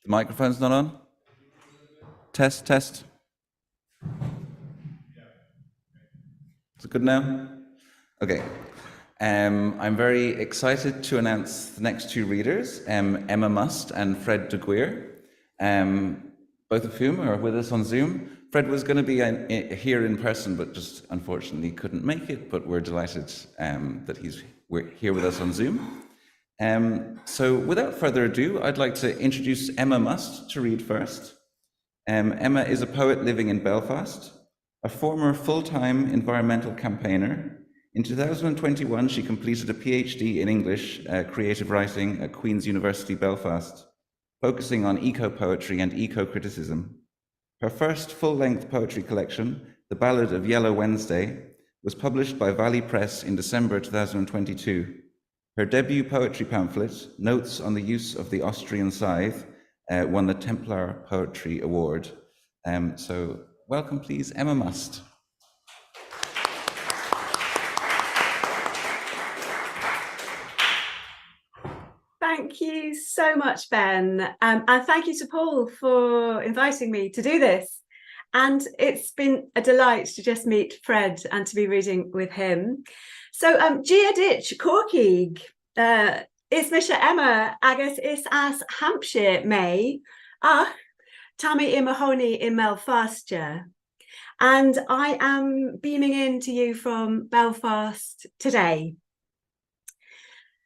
The microphone's not on? Test, test. Is it good now? Okay. I'm very excited to announce the next two readers, Emma Must and Fred de Guer, both of whom are with us on Zoom. Fred was going to be here in person, but just unfortunately couldn't make it, but we're delighted that we're here with us on Zoom. So without further ado, I'd like to introduce Emma Must to read first. Emma is a poet living in Belfast, a former full-time environmental campaigner. In 2021, she completed a PhD in English creative writing at Queen's University Belfast, focusing on eco-poetry and eco-criticism. Her first full-length poetry collection, The Ballad of Yellow Wednesday, was published by Valley Press in December 2022. Her debut poetry pamphlet, Notes on the Use of the Austrian Scythe, won the Templar Poetry Award. So welcome, please, Emma Must. Thank you so much, Ben. And thank you to Paul for inviting me to do this. And it's been a delight to just meet Fred and to be reading with him. So, Gia Ditch, Corkig, is Misha Emma, agus is as Hampshire May, Tammy in Mahoney in Belfastia. And I am beaming in to you from Belfast today.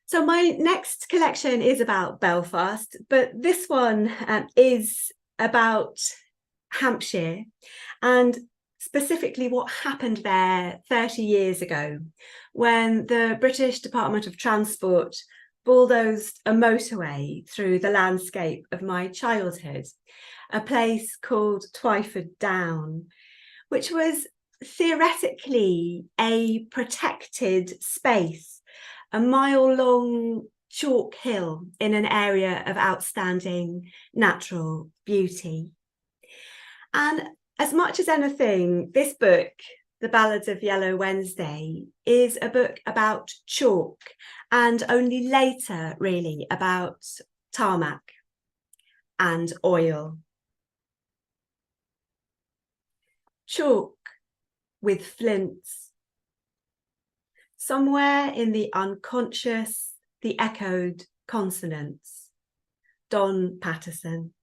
So my next collection is about Belfast, but this one is about Hampshire and specifically what happened there 30 years ago when the British Department of Transport bulldozed a motorway through the landscape of my childhood, a place called Twyford Down, which was theoretically a protected space, a mile-long chalk hill in an area of outstanding natural beauty. And as much as anything, this book, The Ballads of Yellow Wednesday, is a book about chalk and only later, really, about tarmac and oil. Chalk with flints. Somewhere in the unconscious, the echoed consonants. Don Patterson.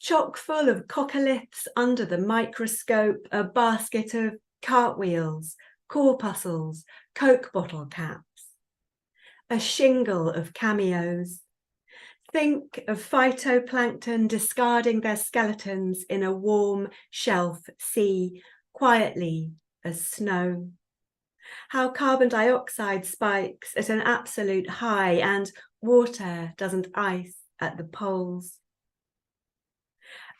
Chock full of coccoliths under the microscope, a basket of cartwheels, corpuscles, Coke bottle caps. A shingle of cameos. Think of phytoplankton discarding their skeletons in a warm shelf sea, quietly as snow. How carbon dioxide spikes at an absolute high and water doesn't ice at the poles.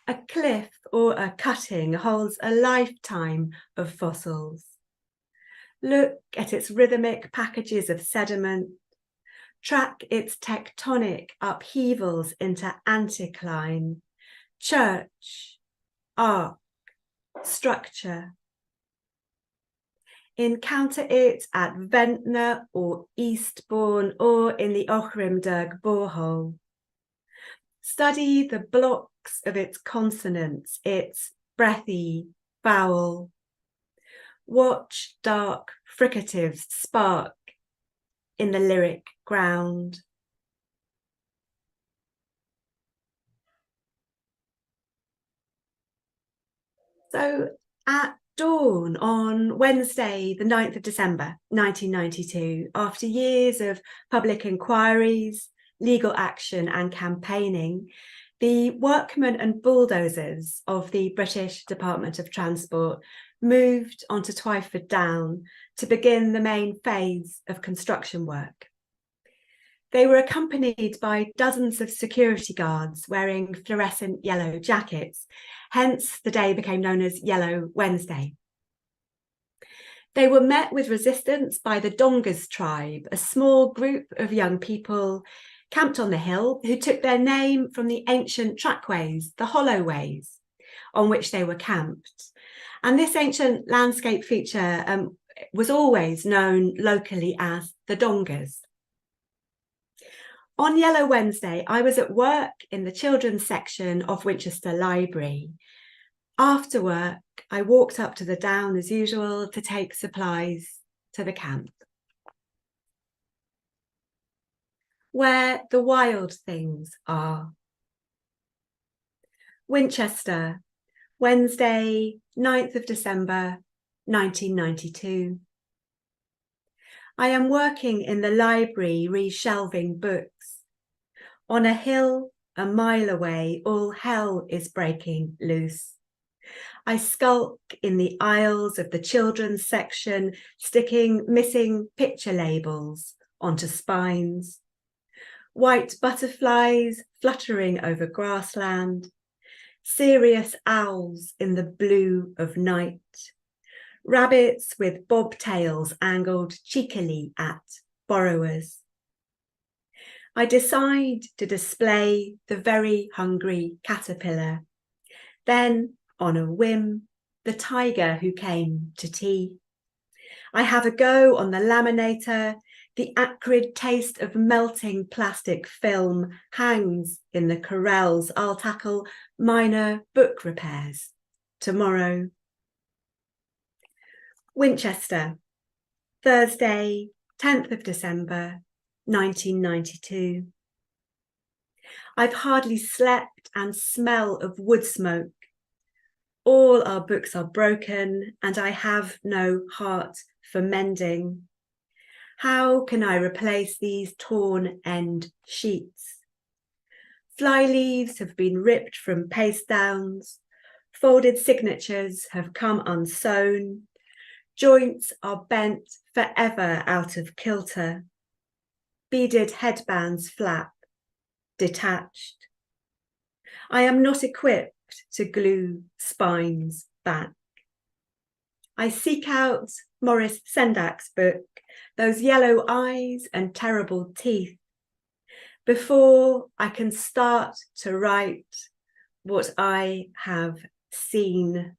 A cliff or a cutting holds a lifetime of fossils. Look at its rhythmic packages of sediment. Track its tectonic upheavals into anticline, church, arc, structure. Encounter it at Ventnor or Eastbourne or in the Ochrimdurg borehole. Study the blocks of its consonants, its breathy vowel. Watch dark fricatives spark in the lyric ground. So at dawn on Wednesday, the 9th of December, 1992, after years of public inquiries, legal action and campaigning, the workmen and bulldozers of the British Department of Transport moved onto Twyford Down to begin the main phase of construction work. They were accompanied by dozens of security guards wearing fluorescent yellow jackets, hence the day became known as Yellow Wednesday. They were met with resistance by the Dongas tribe, a small group of young people camped on the hill who took their name from the ancient trackways, the hollowways, on which they were camped. And this ancient landscape feature was always known locally as the Dongas. On Yellow Wednesday, I was at work in the children's section of Winchester Library. After work, I walked up to the down as usual to take supplies to the camp. Where the wild things are. Winchester, Wednesday, 9th of December, 1992. I am working in the library reshelving books. On a hill a mile away, all hell is breaking loose. I skulk in the aisles of the children's section, sticking missing picture labels onto spines. White butterflies fluttering over grassland. Serious owls in the blue of night. Rabbits with bobtails angled cheekily at borrowers. I decide to display the very hungry caterpillar. Then, on a whim, the tiger who came to tea. I have a go on the laminator. The acrid taste of melting plastic film hangs in the corrals. I'll tackle minor book repairs tomorrow. Winchester, Thursday, 10th of December, 1992. I've hardly slept and smell of wood smoke. All our books are broken and I have no heart for mending. How can I replace these torn end sheets? Fly leaves have been ripped from paste downs. Folded signatures have come unsewn. Joints are bent forever out of kilter. Beaded headbands flap, detached. I am not equipped to glue spines back. I seek out Maurice Sendak's book, those yellow eyes and terrible teeth, before I can start to write what I have seen.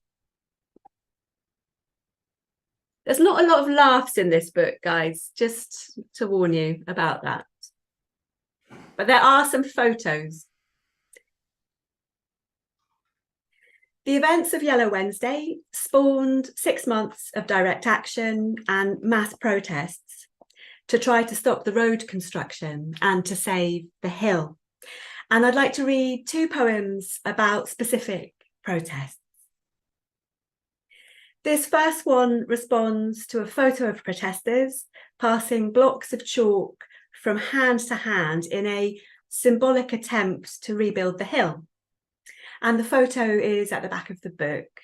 There's not a lot of laughs in this book, guys, just to warn you about that. But there are some photos. The events of Yellow Wednesday spawned 6 months of direct action and mass protests to try to stop the road construction and to save the hill. And I'd like to read 2 poems about specific protests. This first one responds to a photo of protesters passing blocks of chalk from hand to hand in a symbolic attempt to rebuild the hill. And the photo is at the back of the book.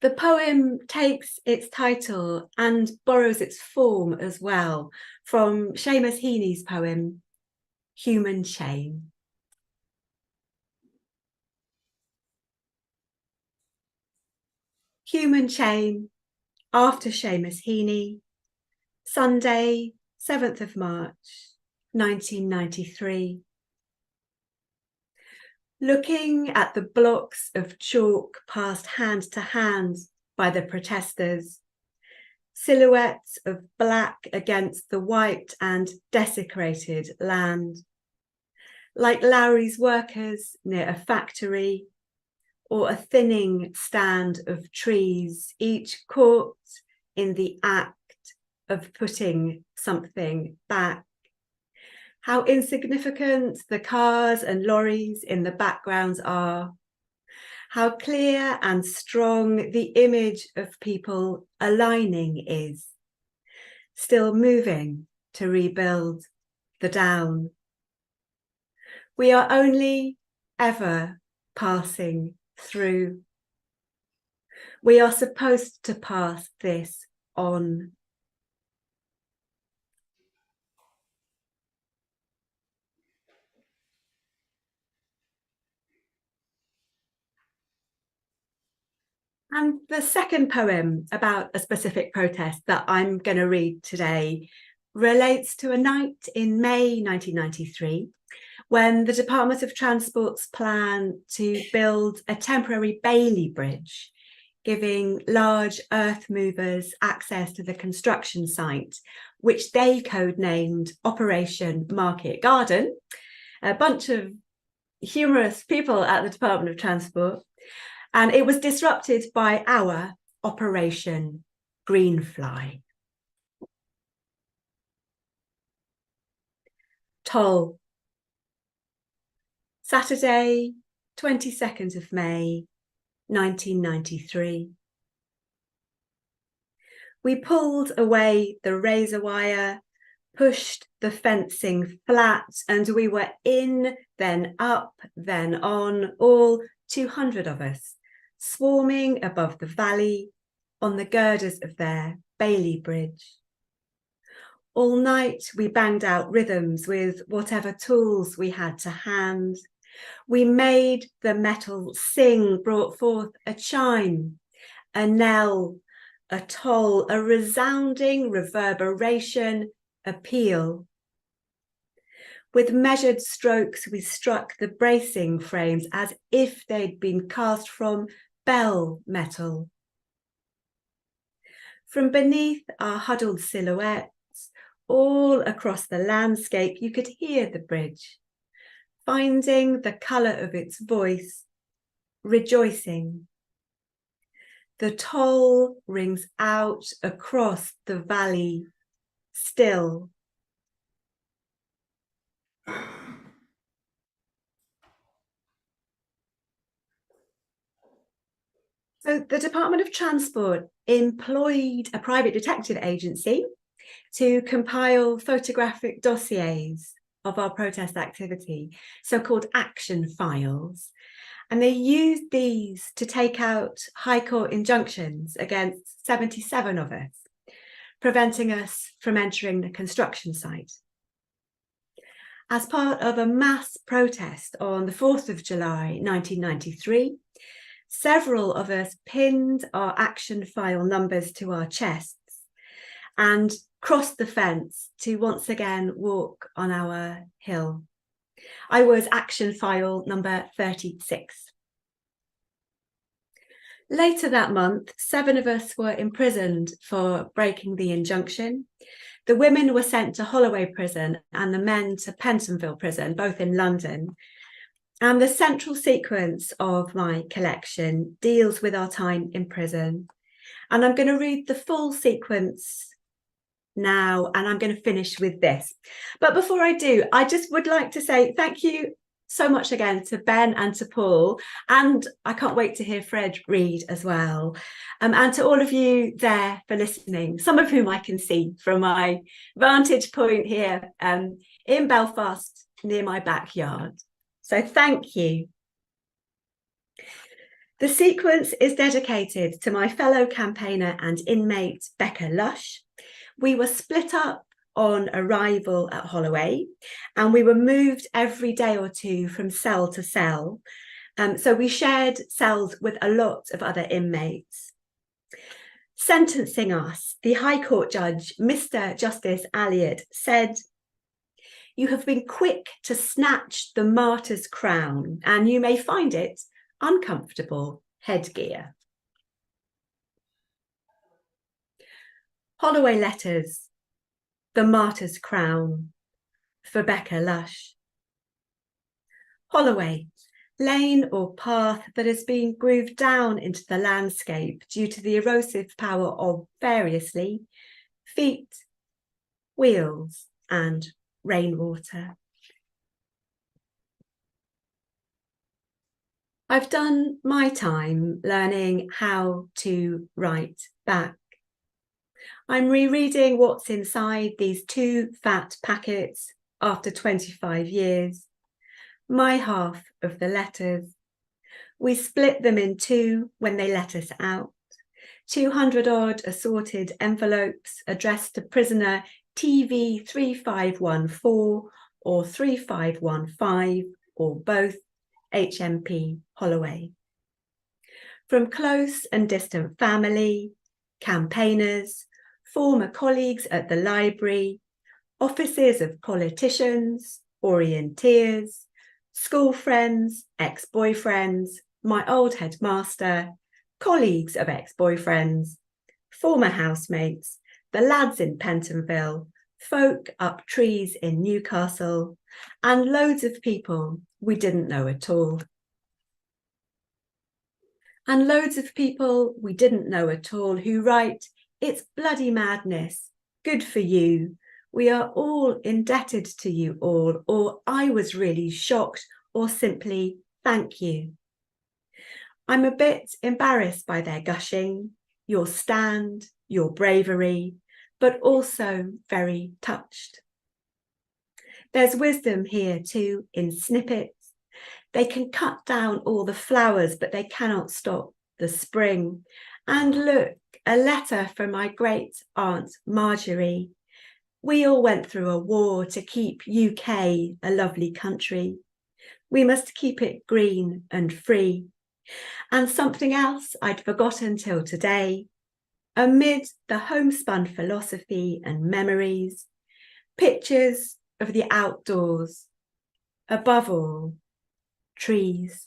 The poem takes its title and borrows its form as well from Seamus Heaney's poem, Human Chain. Human Chain, after Seamus Heaney, Sunday, 7th of March, 1993. Looking at the blocks of chalk passed hand to hand by the protesters, silhouettes of black against the white and desecrated land, like Lowry's workers near a factory or a thinning stand of trees, each caught in the act of putting something back. How insignificant the cars and lorries in the backgrounds are. How clear and strong the image of people aligning is, still moving to rebuild the down. We are only ever passing through. We are supposed to pass this on. And the second poem about a specific protest that I'm going to read today relates to a night in May 1993 when the Department of Transport's plan to build a temporary Bailey Bridge, giving large earth movers access to the construction site, which they codenamed Operation Market Garden. A bunch of humorous people at the Department of Transport. And it was disrupted by our Operation Greenfly. Toll. Saturday, 22nd of May, 1993. We pulled away the razor wire, pushed the fencing flat, and we were in, then up, then on, all 200 of us, swarming above the valley on the girders of their Bailey Bridge. All night we banged out rhythms with whatever tools we had to hand. We made the metal sing, brought forth a chime, a knell, a toll, a resounding reverberation, a peal. With measured strokes, we struck the bracing frames as if they'd been cast from bell metal. From beneath our huddled silhouettes, all across the landscape, you could hear the bridge, finding the colour of its voice, rejoicing. The toll rings out across the valley, still. So the Department of Transport employed a private detective agency to compile photographic dossiers of our protest activity, so-called action files. And they used these to take out High Court injunctions against 77 of us, preventing us from entering the construction site. As part of a mass protest on the 4th of July, 1993, several of us pinned our action file numbers to our chests and crossed the fence to once again walk on our hill. I was action file number 36. Later that month, 7 of us were imprisoned for breaking the injunction. The women were sent to Holloway Prison and the men to Pentonville Prison, both in London. And the central sequence of my collection deals with our time in prison. And I'm going to read the full sequence now, and I'm going to finish with this. But before I do, I just would like to say thank you so much again to Ben and to Paul, and I can't wait to hear Fred read as well, and to all of you there for listening, some of whom I can see from my vantage point here in Belfast near my backyard. So thank you. The sequence is dedicated to my fellow campaigner and inmate Becca Lush. We were split up on arrival at Holloway, and we were moved every day or two from cell to cell. So we shared cells with a lot of other inmates. Sentencing us, the High Court judge, Mr. Justice Elliott, said, "You have been quick to snatch the martyr's crown, and you may find it uncomfortable headgear." Holloway Letters, The Martyr's Crown, for Becca Lush. Holloway, lane or path that has been grooved down into the landscape due to the erosive power of variously feet, wheels, and rainwater. I've done my time learning how to write back. I'm rereading what's inside these 2 fat packets after 25 years. My half of the letters. We split them in 2 when they let us out. 200 odd assorted envelopes addressed to prisoner TV 3514 or 3515 or both, HMP Holloway. From close and distant family, campaigners, former colleagues at the library, offices of politicians, orienteers, school friends, ex-boyfriends, my old headmaster, colleagues of ex-boyfriends, former housemates, the lads in Pentonville, folk up trees in Newcastle, and loads of people we didn't know at all. And loads of people we didn't know at all who write, "It's bloody madness, good for you. We are all indebted to you all," or "I was really shocked," or simply "thank you." I'm a bit embarrassed by their gushing, your stand, your bravery, but also very touched. There's wisdom here too in snippets. They can cut down all the flowers, but they cannot stop the spring. And look, a letter from my great aunt Marjorie. We all went through a war to keep UK a lovely country. We must keep it green and free. And something else I'd forgotten till today, amid the homespun philosophy and memories, pictures of the outdoors, above all, trees.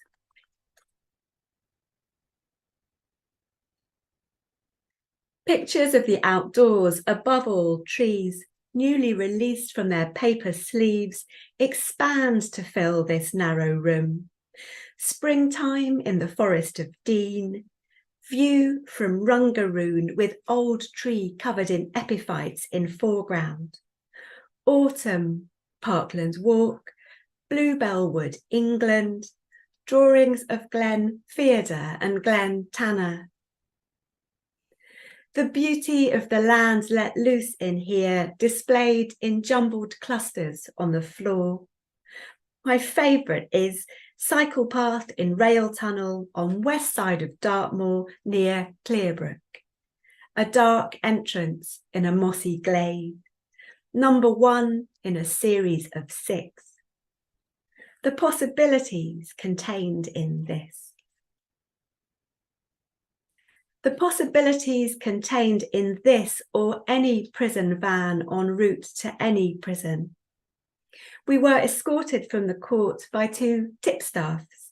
Pictures of the outdoors, above all, trees, newly released from their paper sleeves, expand to fill this narrow room. Springtime in the Forest of Dean, view from Rungaroon with old tree covered in epiphytes in foreground. Autumn, Parklands Walk, Bluebell Wood, England, drawings of Glen Feodor and Glen Tanner. The beauty of the land let loose in here, displayed in jumbled clusters on the floor. My favourite is cycle path in rail tunnel on west side of Dartmoor near Clearbrook. A dark entrance in a mossy glade. Number 1 in a series of 6. The possibilities contained in this. The possibilities contained in this or any prison van en route to any prison. We were escorted from the court by 2 tipstaffs,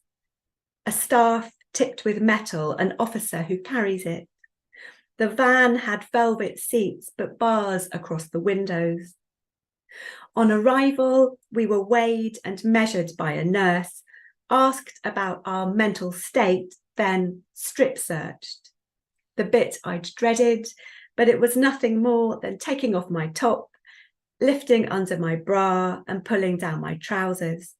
a staff tipped with metal, an officer who carries it. The van had velvet seats but bars across the windows. On arrival, we were weighed and measured by a nurse, asked about our mental state, then strip searched. The bit I'd dreaded, but it was nothing more than taking off my top, lifting under my bra and pulling down my trousers.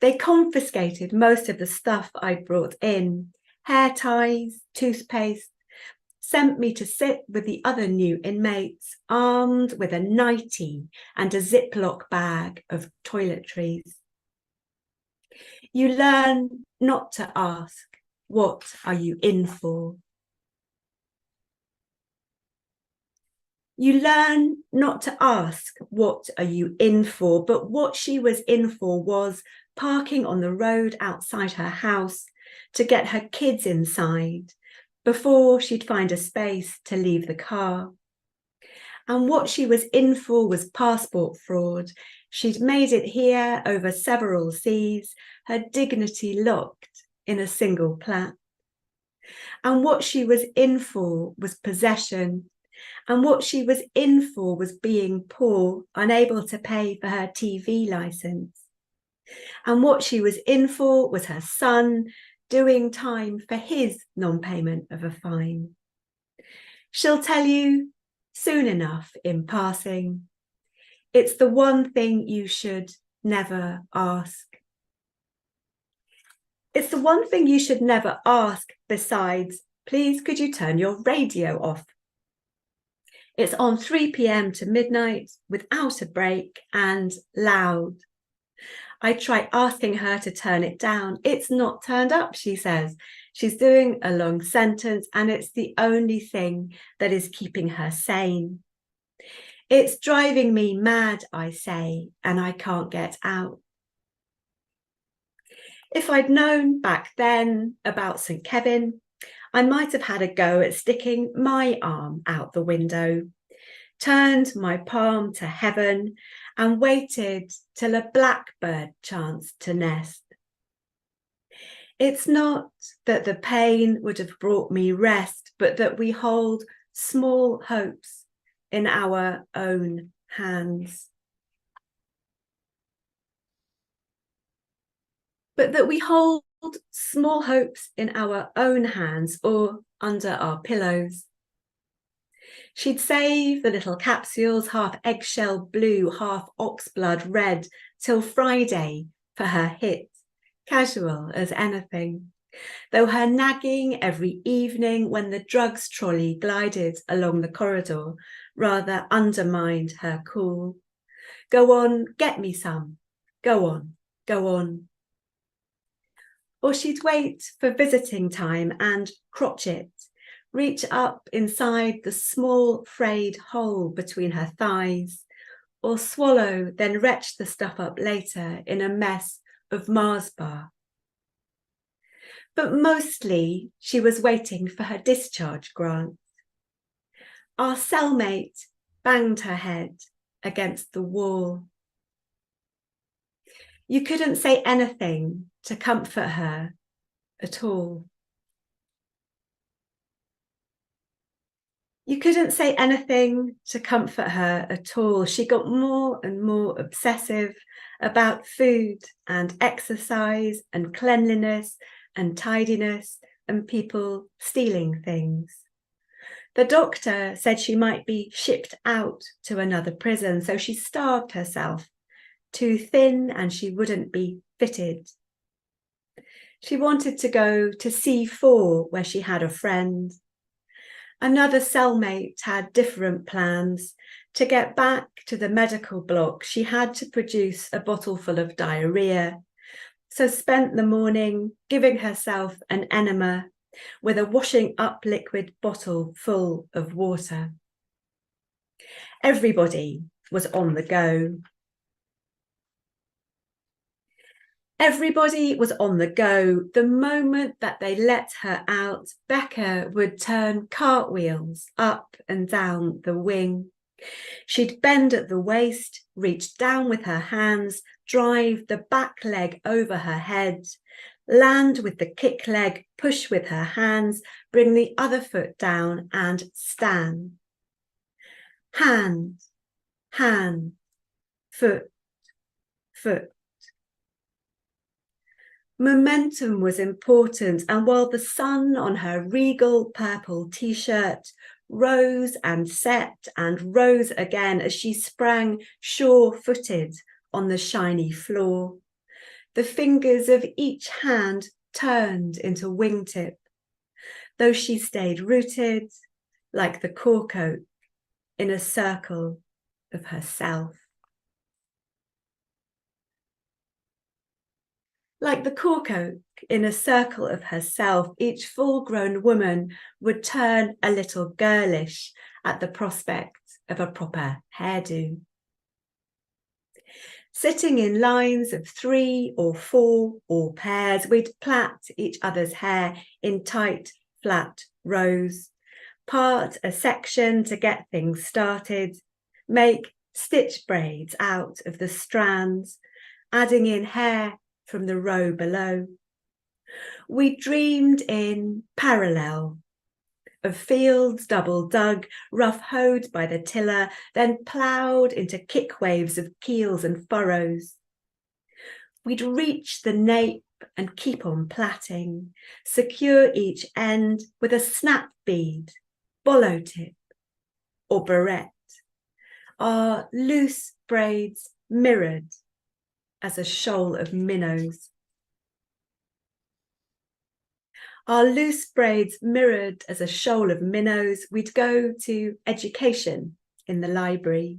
They confiscated most of the stuff I'd brought in, hair ties, toothpaste, sent me to sit with the other new inmates, armed with a nightie and a Ziploc bag of toiletries. You learn not to ask, what are you in for? You learn not to ask, what are you in for? But what she was in for was parking on the road outside her house to get her kids inside before she'd find a space to leave the car. And what she was in for was passport fraud. She'd made it here over several seas, her dignity locked in a single plat. And what she was in for was possession. And what she was in for was being poor, unable to pay for her TV license. And what she was in for was her son doing time for his non-payment of a fine. She'll tell you soon enough in passing, it's the one thing you should never ask. It's the one thing you should never ask besides, please could you turn your radio off? It's on 3 p.m. to midnight without a break and loud. I try asking her to turn it down. It's not turned up, she says. She's doing a long sentence and it's the only thing that is keeping her sane. It's driving me mad, I say, and I can't get out. If I'd known back then about St. Kevin, I might have had a go at sticking my arm out the window, turned my palm to heaven and waited till a blackbird chanced to nest. It's not that the pain would have brought me rest, but that we hold small hopes in our own hands. But that we hold small hopes in our own hands or under our pillows. She'd save the little capsules, half eggshell blue, half oxblood red, till Friday for her hit, casual as anything. Though her nagging every evening when the drugs trolley glided along the corridor rather undermined her cool. Go on, get me some. Go on, go on. Or she'd wait for visiting time and crotch it, reach up inside the small frayed hole between her thighs, or swallow, then retch the stuff up later in a mess of Mars bar. But mostly she was waiting for her discharge grant. Our cellmate banged her head against the wall. You couldn't say anything to comfort her at all. You couldn't say anything to comfort her at all. She got more and more obsessive about food and exercise and cleanliness and tidiness and people stealing things. The doctor said she might be shipped out to another prison, so she starved herself, too thin and she wouldn't be fitted. She wanted to go to C4 where she had a friend. Another cellmate had different plans. To get back to the medical block, she had to produce a bottle full of diarrhea, so spent the morning giving herself an enema with a washing up liquid bottle full of water. Everybody was on the go. Everybody was on the go. The moment that they let her out, Becca would turn cartwheels up and down the wing. She'd bend at the waist, reach down with her hands, drive the back leg over her head, land with the kick leg, push with her hands, bring the other foot down and stand. Hand, hand, foot, foot. Momentum was important, and while the sun on her regal purple t-shirt rose and set and rose again as she sprang sure-footed on the shiny floor, the fingers of each hand turned into wingtip, though she stayed rooted like the cork oak in a circle of herself. Like the cork oak in a circle of herself, each full-grown woman would turn a little girlish at the prospect of a proper hairdo. Sitting in lines of 3 or 4 or pairs, we'd plait each other's hair in tight, flat rows, part a section to get things started, make stitch braids out of the strands, adding in hair from the row below. We dreamed in parallel of fields double dug, rough hoed by the tiller, then ploughed into kick waves of keels and furrows. We'd reach the nape and keep on plaiting, secure each end with a snap bead, bolo tip, or barrette, our loose braids mirrored as a shoal of minnows. Our loose braids mirrored as a shoal of minnows, we'd go to education in the library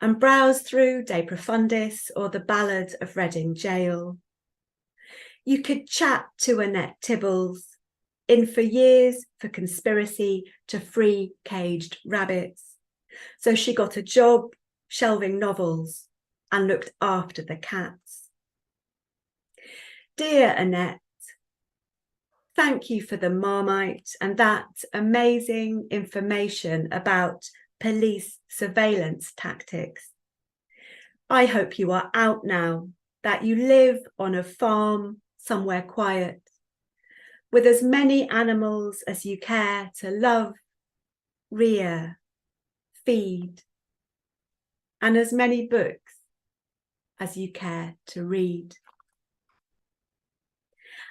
and browse through De Profundis or the Ballad of Reading Gaol. You could chat to Annette Tibbles, in for years for conspiracy to free caged rabbits. So she got a job shelving novels and looked after the cats. Dear Annette, thank you for the Marmite and that amazing information about police surveillance tactics. I hope you are out now, that you live on a farm somewhere quiet, with as many animals as you care to love rear, feed, and as many books as you care to read.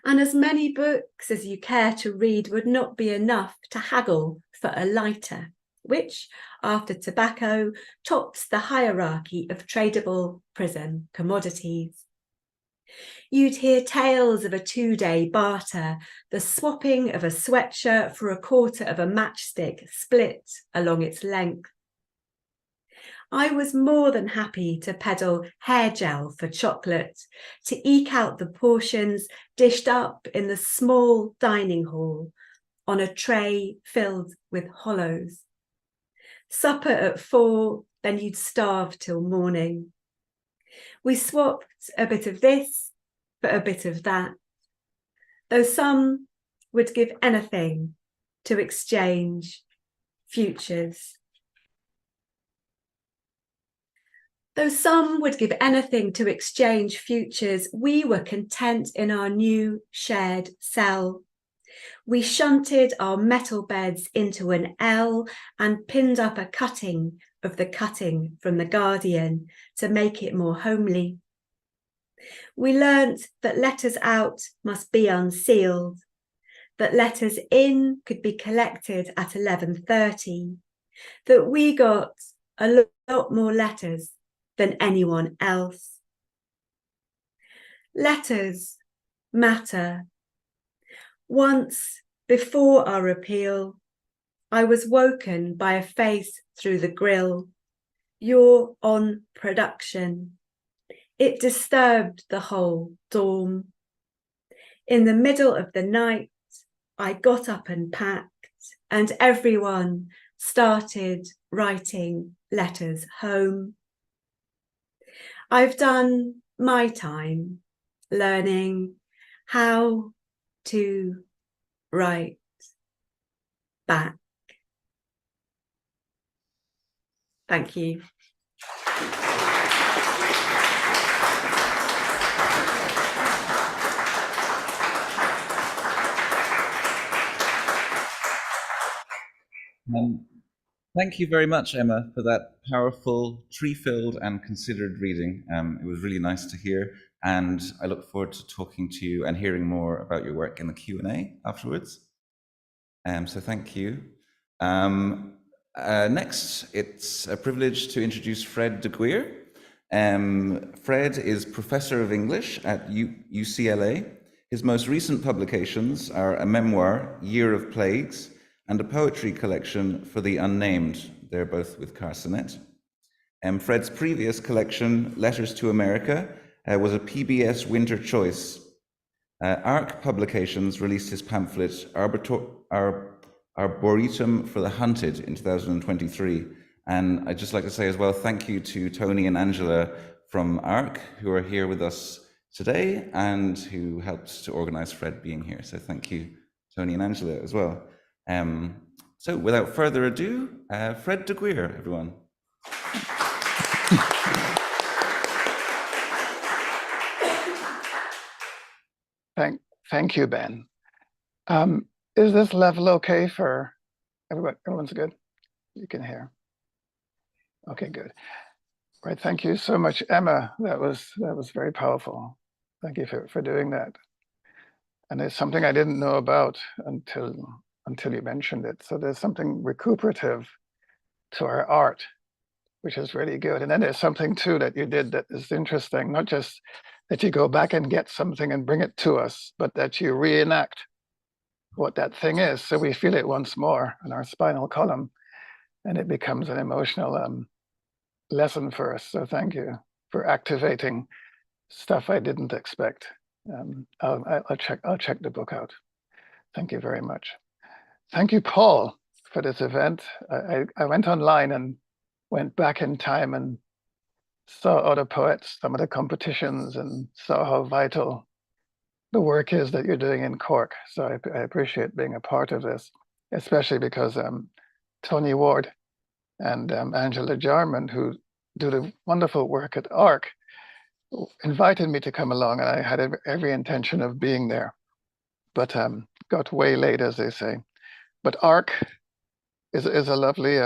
And as many books as you care to read would not be enough to haggle for a lighter, which, after tobacco, tops the hierarchy of tradable prison commodities. You'd hear tales of a 2-day barter, the swapping of a sweatshirt for a quarter of a matchstick split along its length. I was more than happy to peddle hair gel for chocolate, to eke out the portions dished up in the small dining hall on a tray filled with hollows. Supper at 4, then you'd starve till morning. We swapped a bit of this for a bit of that, though some would give anything to exchange futures. Though some would give anything to exchange futures, we were content in our new shared cell. We shunted our metal beds into an L and pinned up a cutting of the cutting from The Guardian to make it more homely. We learnt that letters out must be unsealed, that letters in could be collected at 11:30, that we got a lot more letters than anyone else. Letters matter. Once, before our appeal, I was woken by a face through the grill. You're on production. It disturbed the whole dorm. In the middle of the night, I got up and packed, and everyone started writing letters home. I've done my time learning how to write back. Thank you. Thank you very much, Emma, for that powerful, tree-filled and considered reading. It was really nice to hear, and I look forward to talking to you and hearing more about your work in the Q&A afterwards. So thank you. Next, it's a privilege to introduce Fred de Guer. Fred is Professor of English at UCLA. His most recent publications are a memoir, Year of Plagues, and a poetry collection for the Unnamed. They're both with Carcanet. Fred's previous collection, Letters to America, was a PBS Winter Choice. ARC Publications released his pamphlet, Arboretum for the Hunted, in 2023. And I'd just like to say as well, thank you to Tony and Angela from ARC, who are here with us today and who helped to organize Fred being here. So thank you, Tony and Angela, as well. So without further ado, Fred de Guer, everyone. Thank you, Ben. Is this level okay for everybody? Everyone's good? You can hear? Okay, good. Right, thank you so much, Emma. That was very powerful. Thank you for doing that. And it's something I didn't know about until you mentioned it. So there's something recuperative to our art, which is really good. And then there's something too that you did that is interesting, not just that you go back and get something and bring it to us, but that you reenact what that thing is. So we feel it once more in our spinal column, and it becomes an emotional lesson for us. So thank you for activating stuff I didn't expect. I'll check the book out. Thank you very much. Thank you, Paul, for this event. I went online and went back in time and saw other poets, some of the competitions, and saw how vital the work is that you're doing in Cork. So I appreciate being a part of this, especially because Tony Ward and Angela Jarman, who do the wonderful work at ARC, invited me to come along, and I had every intention of being there, but got way late, as they say. But ARC is a lovely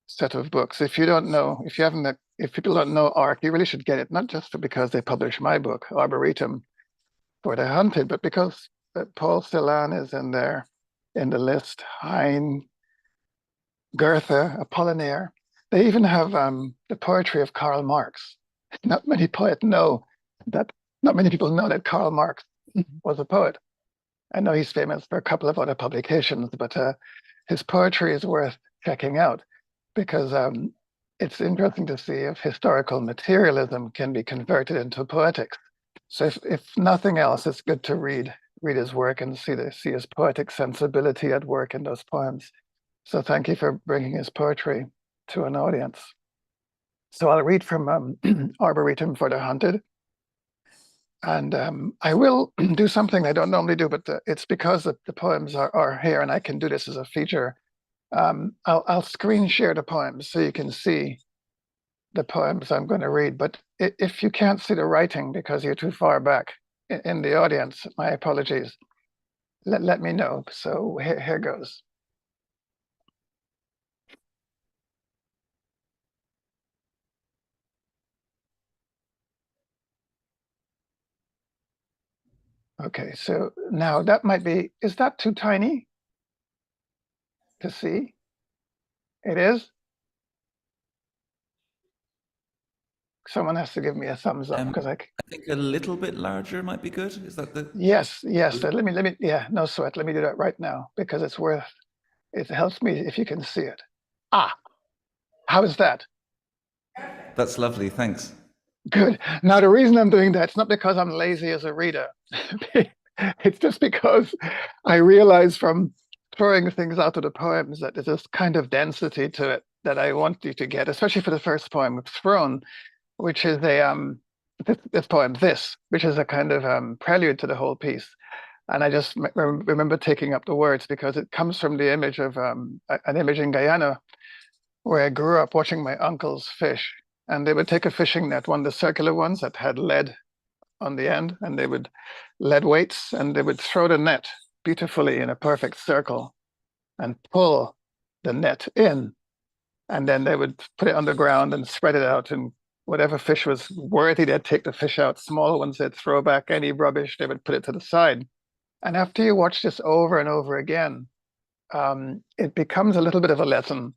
set of books. If you don't know, if people don't know ARC, you really should get it, not just because they published my book, Arboretum for the Hunted, but because Paul Celan is in there in the list, Heine, Goethe, Apollinaire. They even have the poetry of Karl Marx. Not many people know that Karl Marx was a poet. I know he's famous for a couple of other publications, but his poetry is worth checking out because it's interesting to see if historical materialism can be converted into poetics. So if nothing else, it's good to read his work and see his poetic sensibility at work in those poems. So thank you for bringing his poetry to an audience. So I'll read from Arboretum for the Hunted. And I will do something I don't normally do, but it's because the poems are here and I can do this as a feature. I'll screen share the poems so you can see the poems I'm going to read. But if you can't see the writing because you're too far back in the audience, my apologies. Let me know. So here goes. Okay, so now that might be, is that too tiny to see? It is? Someone has to give me a thumbs up because I think a little bit larger might be good. Is that the? Yes. Let me, yeah, no sweat. Let me do that right now because it helps me if you can see it. Ah, how is that? That's lovely, thanks. Good. Now, the reason I'm doing that, it's not because I'm lazy as a reader. It's just because I realize from throwing things out of the poems that there's this kind of density to it that I want you to get, especially for the first poem, Throne, which is this poem, which is a kind of prelude to the whole piece. And I just remember taking up the words because it comes from the image of an image in Guyana where I grew up watching my uncles fish. And they would take a fishing net, one of the circular ones that had lead on the end, and they would lead weights, and they would throw the net beautifully in a perfect circle and pull the net in. And then they would put it on the ground and spread it out. And whatever fish was worthy, they'd take the fish out. Small ones, they'd throw back any rubbish, they would put it to the side. And after you watch this over and over again, it becomes a little bit of a lesson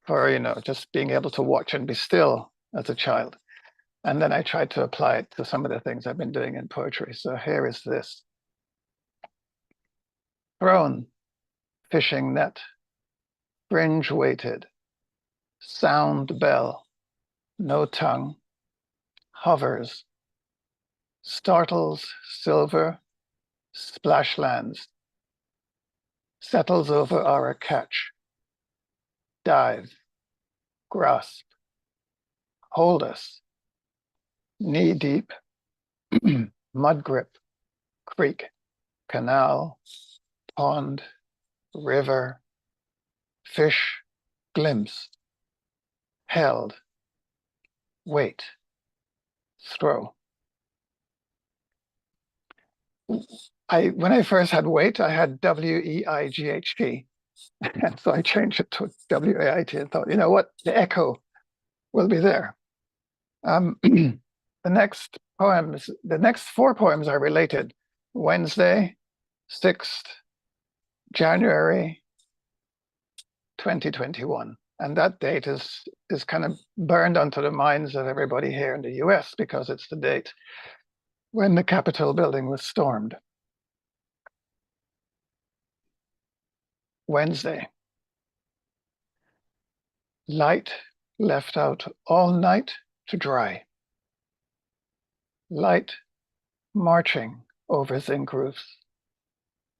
for, just being able to watch and be still as a child. And then I tried to apply it to some of the things I've been doing in poetry. So here is this. Throne, fishing net, fringe weighted, sound bell, no tongue, hovers, startles silver, splashlands, settles over our catch, dive, grasp, hold us, knee deep, mud grip, creek, canal, pond, river, fish, glimpse, held, wait, throw. When I first had weight, I had W-E-I-G-H-T. And so I changed it to W-A-I-T and thought, you know what, the echo will be there. The next 4 poems are related. Wednesday, 6th January 2021. And that date is kind of burned onto the minds of everybody here in the US because it's the date when the Capitol building was stormed. Wednesday. Light left out all night to dry. Light marching over zinc roofs.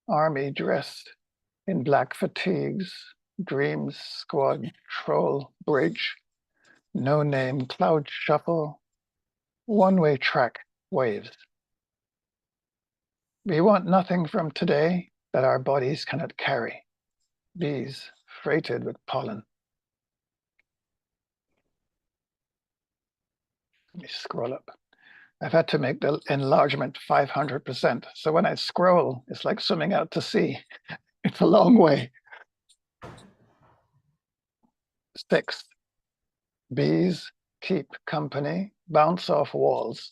Army dressed in black fatigues. Dreams squad troll bridge. No name cloud shuffle. One-way track waves. We want nothing from today that our bodies cannot carry. Bees freighted with pollen. Let me scroll up. I've had to make the enlargement 500%. So when I scroll, it's like swimming out to sea. It's a long way. Sixth, bees keep company, bounce off walls.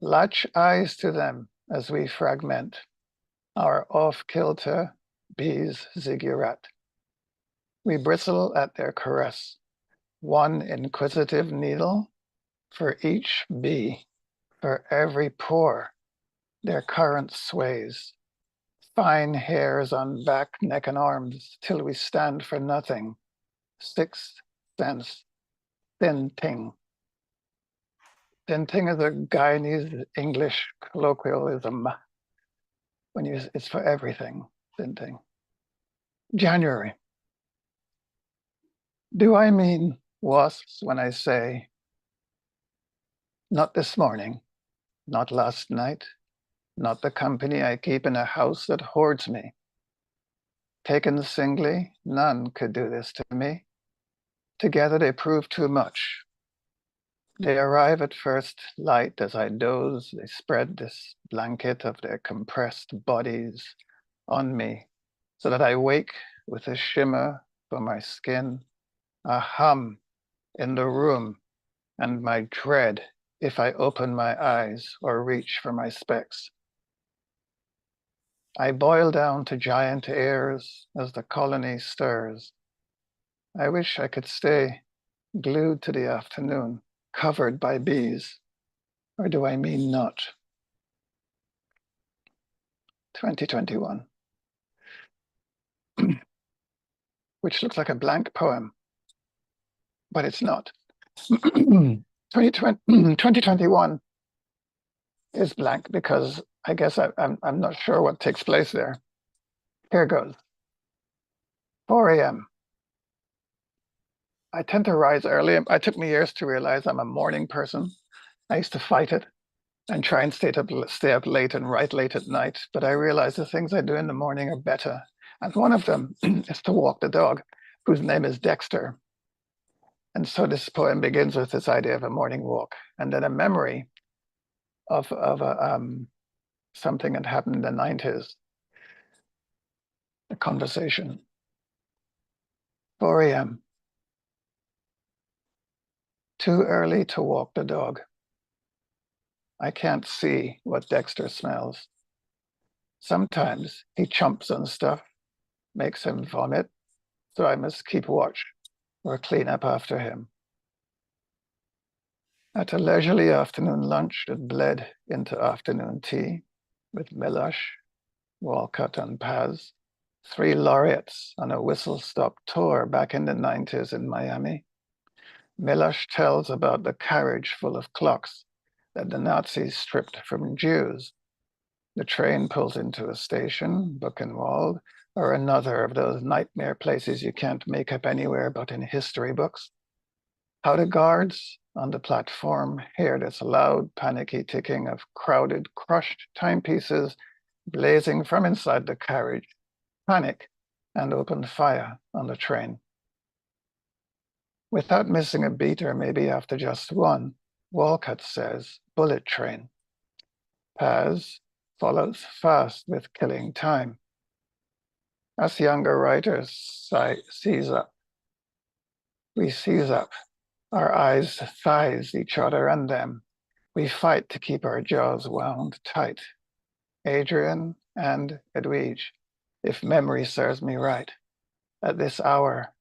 Latch eyes to them as we fragment our off-kilter bees ziggurat. We bristle at their caress, one inquisitive needle for each bee, for every pore their current sways. Fine hairs on back, neck, and arms till we stand for nothing. Sixth sense, thin ting. Thin ting is a Guyanese English colloquialism. It's for everything, thin ting. January. Do I mean wasps when I say, not this morning, not last night, not the company I keep in a house that hoards me. Taken singly, none could do this to me. Together they prove too much. They arrive at first light as I doze. They spread this blanket of their compressed bodies on me so that I wake with a shimmer for my skin, a hum in the room, and my dread if I open my eyes or reach for my specs. I boil down to giant airs as the colony stirs. I wish I could stay glued to the afternoon, covered by bees, or do I mean not? 2021, which looks like a blank poem, but it's not. 2021 is blank because I guess I'm not sure what takes place there. Here goes. 4 a.m. I tend to rise early. It took me years to realize I'm a morning person. I used to fight it and try and stay up late and write late at night, but I realize the things I do in the morning are better. And one of them is to walk the dog, whose name is Dexter. And so this poem begins with this idea of a morning walk, and then a memory of something that happened in the 90s, a conversation. 4 a.m. Too early to walk the dog. I can't see what Dexter smells. Sometimes he chomps on stuff, makes him vomit, so I must keep watch or clean up after him. At a leisurely afternoon lunch that bled into afternoon tea with Milosh, Walcott, and Paz, 3 laureates on a whistle-stop tour back in the 90s in Miami. Milosh tells about the carriage full of clocks that the Nazis stripped from Jews. The train pulls into a station, Buchenwald, or another of those nightmare places you can't make up anywhere but in history books. How the guards on the platform hear this loud, panicky ticking of crowded, crushed timepieces blazing from inside the carriage, panic, and open fire on the train. Without missing a beat, or maybe after just one, Walcott says, bullet train. Paz follows fast with killing time. Us younger writers seize up. We seize up. Our eyes thighs each other and them. We fight to keep our jaws wound tight. Adrian and Edwige, if memory serves me right, at this hour,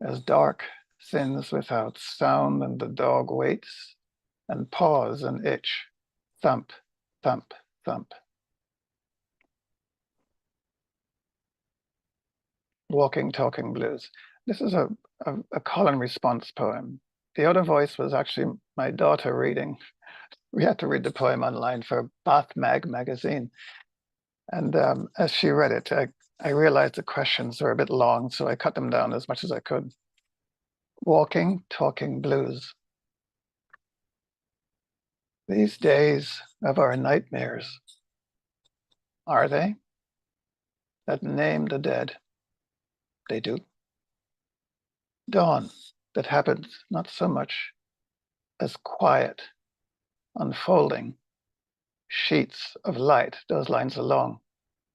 as dark thins without sound and the dog waits, and paws and itch, thump, thump, thump. Walking, Talking Blues. This is a call and response poem. The other voice was actually my daughter reading. We had to read the poem online for Bath magazine. And as she read it, I realized the questions were a bit long, so I cut them down as much as I could. Walking, Talking Blues. These days of our nightmares, are they? That name the dead. They do. Dawn that happens not so much as quiet, unfolding, sheets of light, those lines along,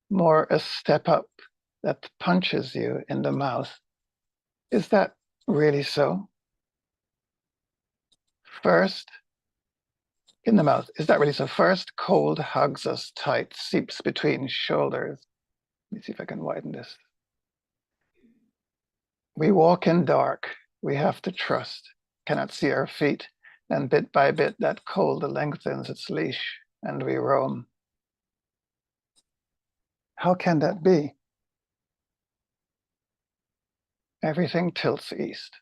more a step up that punches you in the mouth. Is that really so? First, in the mouth. Is that really so? First, cold hugs us tight, seeps between shoulders. Let me see if I can widen this. We walk in dark. We have to trust. Cannot see our feet. And bit by bit, that cold lengthens its leash, and we roam. How can that be? Everything tilts east.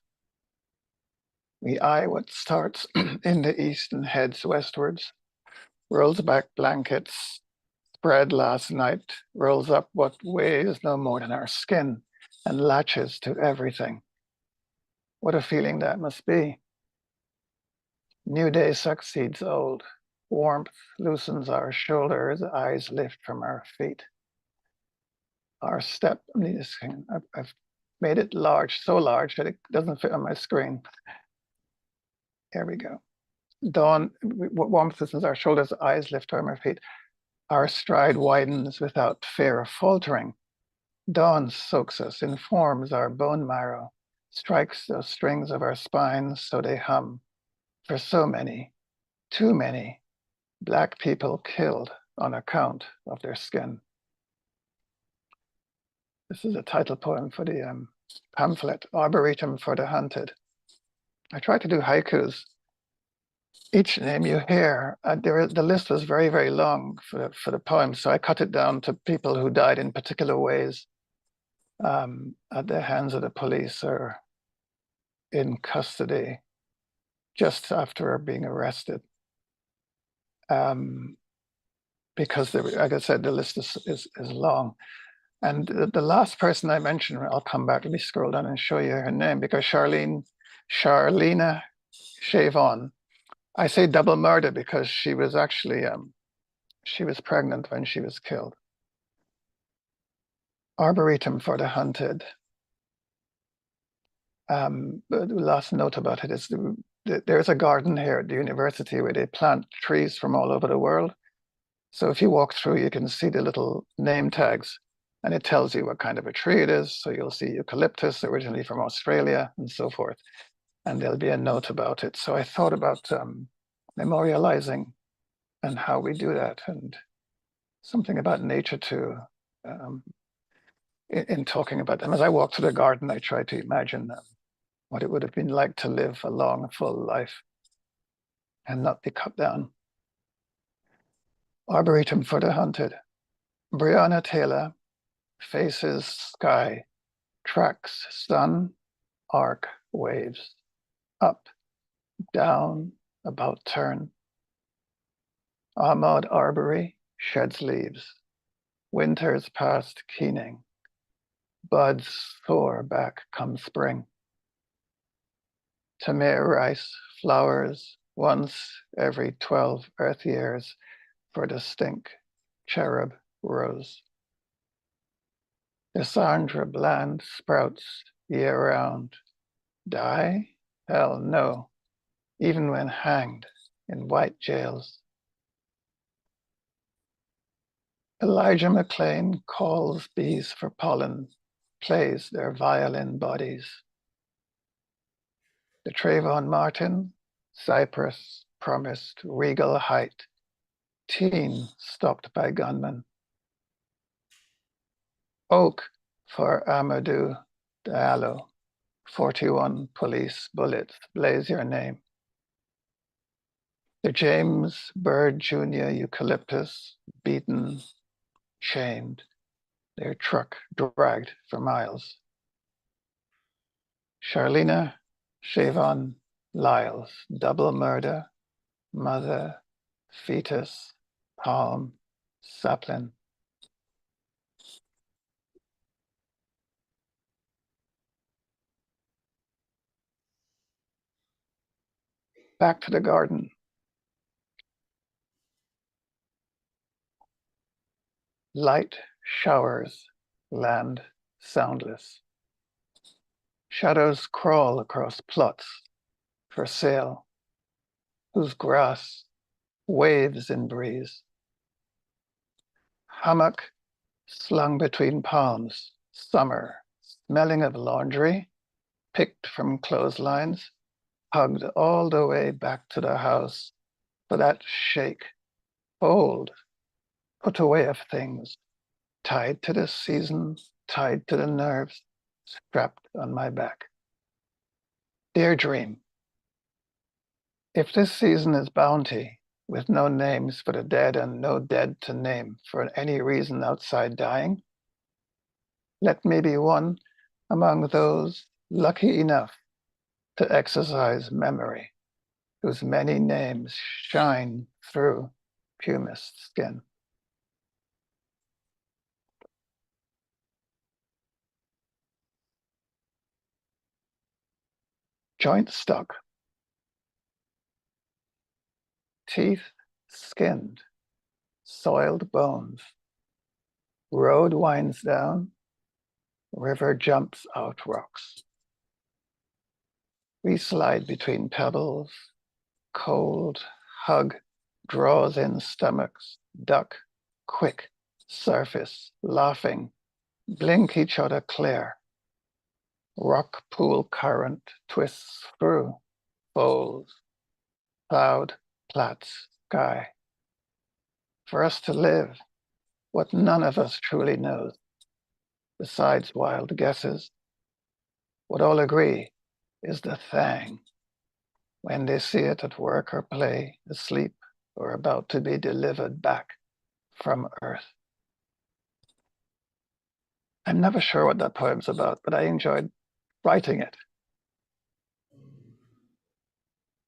We eye what starts in the east and heads westwards, rolls back blankets, spread last night, rolls up what weighs no more than our skin, and latches to everything. What a feeling that must be. New day succeeds old. Warmth loosens our shoulders, eyes lift from our feet. Our step, I've made it large, so large that it doesn't fit on my screen. There we go. Dawn, warmth loosens our shoulders, eyes lift from our feet. Our stride widens without fear of faltering. Dawn soaks us, informs our bone marrow, strikes the strings of our spines so they hum. For so many, too many, Black people killed on account of their skin. This is a title poem for the pamphlet, Arboretum for the Hunted. I tried to do haikus. Each name you hear, the list was very, very long for the poem, so I cut it down to people who died in particular ways at the hands of the police or in custody just after being arrested. Because, like I said, the list is long. And the last person I mentioned, I'll come back, let me scroll down and show you her name, because Charlena Shavon, I say double murder because she was actually, she was pregnant when she was killed. Arboretum for the Hunted. The last note about it is there's a garden here at the university where they plant trees from all over the world. So if you walk through, you can see the little name tags, and it tells you what kind of a tree it is. So you'll see eucalyptus, originally from Australia, and so forth. And there'll be a note about it. So I thought about memorializing and how we do that, and something about nature too. In talking about them, as I walk through the garden, I try to imagine what it would have been like to live a long, full life and not be cut down. Arboretum for the Hunted. Breonna Taylor faces sky, tracks sun, arc waves, up, down, about turn. Ahmaud Arbery sheds leaves. Winter's past keening. Buds soar back come spring. Tamir Rice flowers once every 12 earth years for the stink cherub rose. Cassandra Bland sprouts year round. Die? Hell no, even when hanged in white jails. Elijah McClain calls bees for pollen, plays their violin bodies. The Trayvon Martin, Cypress promised regal height, teen stopped by gunmen. Oak for Amadou Diallo, 41 police bullets blaze your name. The James Byrd Jr. eucalyptus, beaten, shamed, their truck dragged for miles. Charlena Shavon Lyles, double murder, mother, fetus, palm, sapling. Back to the garden. Light showers land soundless. Shadows crawl across plots for sale, whose grass waves in breeze. Hammock slung between palms, summer, smelling of laundry, picked from clotheslines, hugged all the way back to the house for that shake, fold, put away of things, tied to the season, tied to the nerves, strapped on my back. Dear dream, if this season is bounty, with no names for the dead and no dead to name for any reason outside dying, let me be one among those lucky enough to exercise memory, whose many names shine through pumice skin. Joint stuck, teeth skinned, soiled bones. Road winds down, river jumps out rocks. We slide between pebbles, cold hug draws in stomachs, duck, quick, surface, laughing, blink each other clear. Rock pool current twists through, folds, cloud, plats, sky. For us to live, what none of us truly knows, besides wild guesses, what all agree is the thing. When they see it at work or play, asleep, or about to be delivered back from Earth. I'm never sure what that poem's about, but I enjoyed writing it.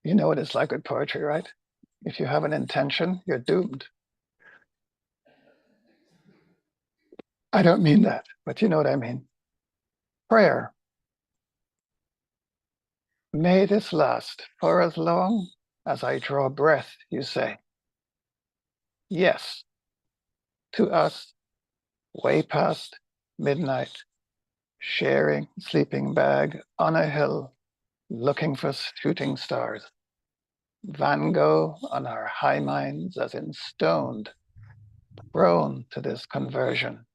You know what it's like with poetry, right? If you have an intention, you're doomed. I don't mean that, but you know what I mean. Prayer. May this last for as long as I draw breath, you say. Yes, to us, way past midnight, sharing sleeping bag on a hill, looking for shooting stars. Van Gogh on our high minds as in stoned, prone to this conversion,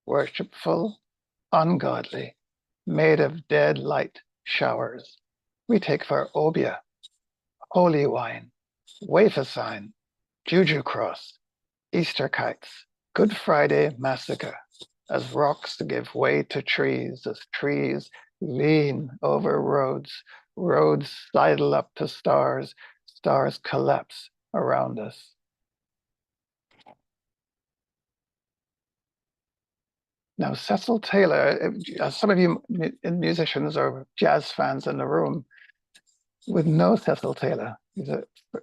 worshipful, ungodly, made of dead light showers. We take for obia, holy wine, wafer sign, juju cross, Easter kites, Good Friday massacre, as rocks give way to trees, as trees lean over roads, roads sidle up to stars, stars collapse around us. Now, Cecil Taylor, some of you musicians or jazz fans in the room would know Cecil Taylor. He's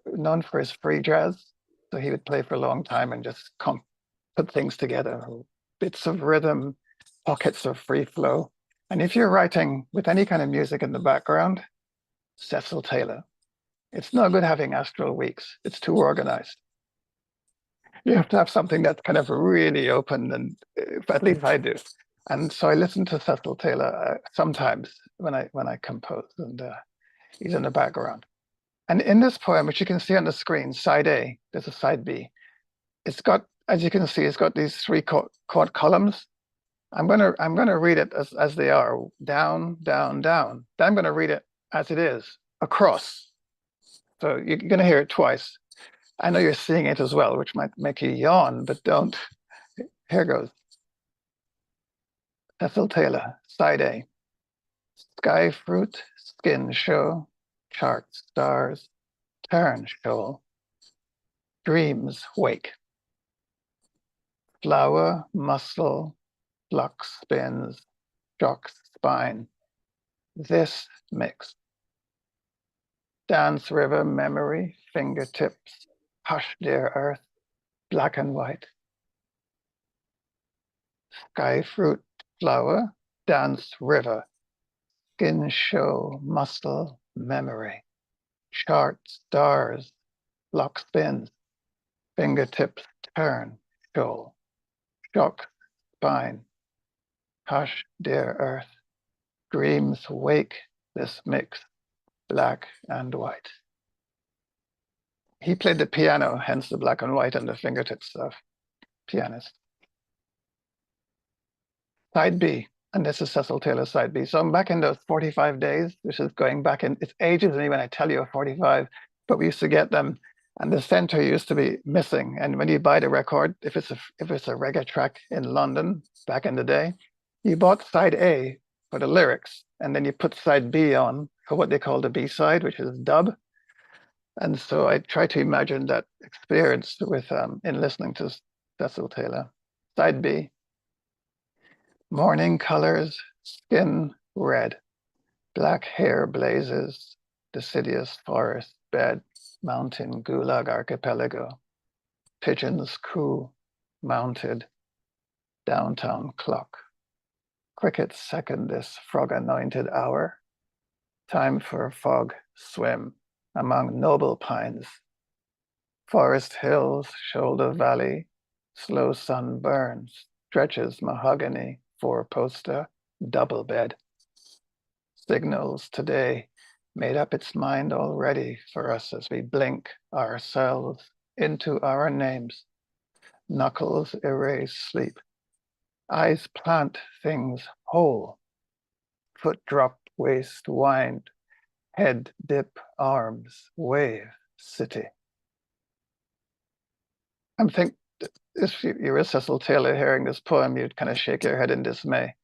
known for his free jazz. So he would play for a long time and just put things together, bits of rhythm, pockets of free flow. And if you're writing with any kind of music in the background, Cecil Taylor. It's no good having astral weeks. It's too organized. You have to have something that's kind of really open, and at least I do. And so I listen to Cecil Taylor sometimes when I compose, and he's in the background. And in this poem, which you can see on the screen, side A, there's a side B. It's got, as you can see, it's got these three chord columns. I'm gonna read it as they are, down, down, down. Then I'm gonna read it as it is, across. So you're gonna hear it twice. I know you're seeing it as well, which might make you yawn, but don't. Here goes. Cecil Taylor, side A. Sky fruit, skin show, chart stars, turn shoal, dreams wake. Flower, muscle, flux spins, shocks spine. This mix. Dance river memory, fingertips, hush dear earth, black and white. Sky fruit, flower, dance river, skin show, muscle, memory. Chart stars, block spins, fingertips turn, shoal, shock, spine, hush, dear earth, dreams wake, this mix, black and white. He played the piano, hence the black and white and the fingertips of pianist. Side B, And this is Cecil Taylor side B. So I'm back in those 45 days, which is going back in, it's ages to me when I tell you 45, but we used to get them. And the center used to be missing. And when you buy the record, if it's a reggae track in London back in the day, you bought side A for the lyrics, and then you put side B on for what they call the B side, which is dub. And so I try to imagine that experience with in listening to Cecil Taylor. Side B. Morning colors, skin red, black hair blazes, deciduous forest bed, mountain gulag archipelago, pigeons coo, mounted, downtown clock. Crickets second this frog-anointed hour. Time for a fog swim among noble pines. Forest hills, shoulder valley, slow sun burns, stretches mahogany, four-poster, double bed. Signals today made up its mind already for us as we blink ourselves into our names. Knuckles erase sleep. Eyes plant things whole. Foot drop, waist wind. Head dip, arms wave, city. I'm thinking, if you were Cecil Taylor hearing this poem, you'd kind of shake your head in dismay,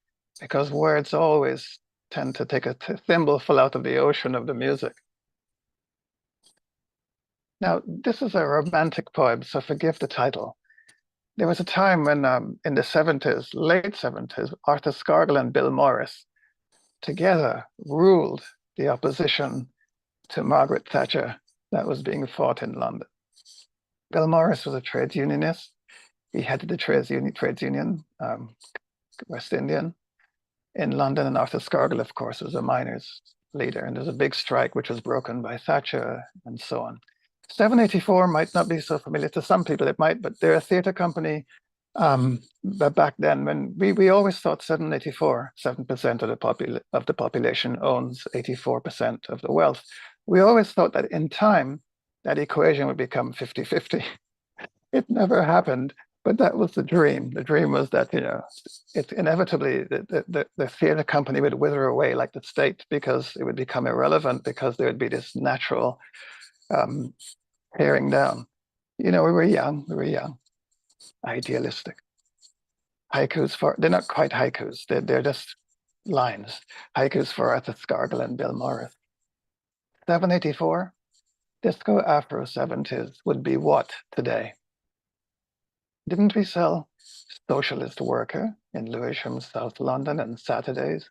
because words always tend to take a thimbleful out of the ocean of the music. Now, this is a romantic poem, so forgive the title. There was a time when in the 70s, late 70s, Arthur Scargill and Bill Morris together ruled the opposition to Margaret Thatcher that was being fought in London. Bill Morris was a trades unionist. He headed the trades union, West Indian, in London, and Arthur Scargill, of course, was a miners' leader. And there's a big strike which was broken by Thatcher and so on. 784 might not be so familiar to some people, it might, but they're a theatre company. But back then, when we always thought 784, 7% of the population owns 84% of the wealth. We always thought that in time, that equation would become 50-50. It never happened, but that was the dream. The dream was that, you know, it inevitably, the theatre company would wither away like the state, because it would become irrelevant, because there would be this natural tearing down. You know, we were young, idealistic. Haikus they're not quite haikus, they're just lines. Haikus for Arthur Scargill and Bill Morris. 784, disco Afro 70s would be what today? Didn't we sell Socialist Worker in Lewisham, South London on Saturdays,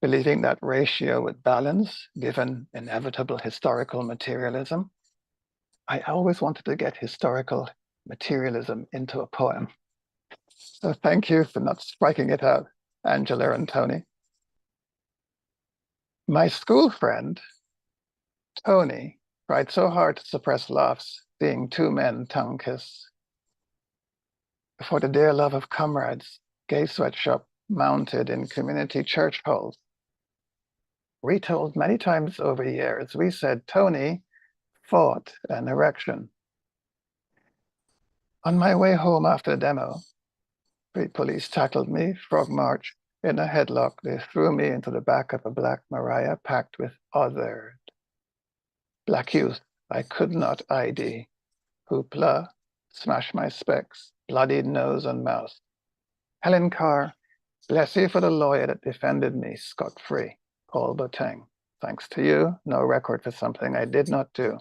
believing that ratio would balance given inevitable historical materialism? I always wanted to get historical materialism into a poem. So thank you for not striking it out, Angela and Tony. My school friend, Tony, tried so hard to suppress laughs, seeing two men tongue kiss. For the dear love of comrades, gay sweatshop mounted in community church halls. Retold many times over years, we said Tony fought an erection. On my way home after the demo, the police tackled me, frog march, in a headlock. They threw me into the back of a black Mariah packed with othered. Black youth I could not ID. Hoopla, smash my specs, bloodied nose and mouth. Helen Carr, bless you for the lawyer that defended me scot-free. Paul Boteng, thanks to you, no record for something I did not do.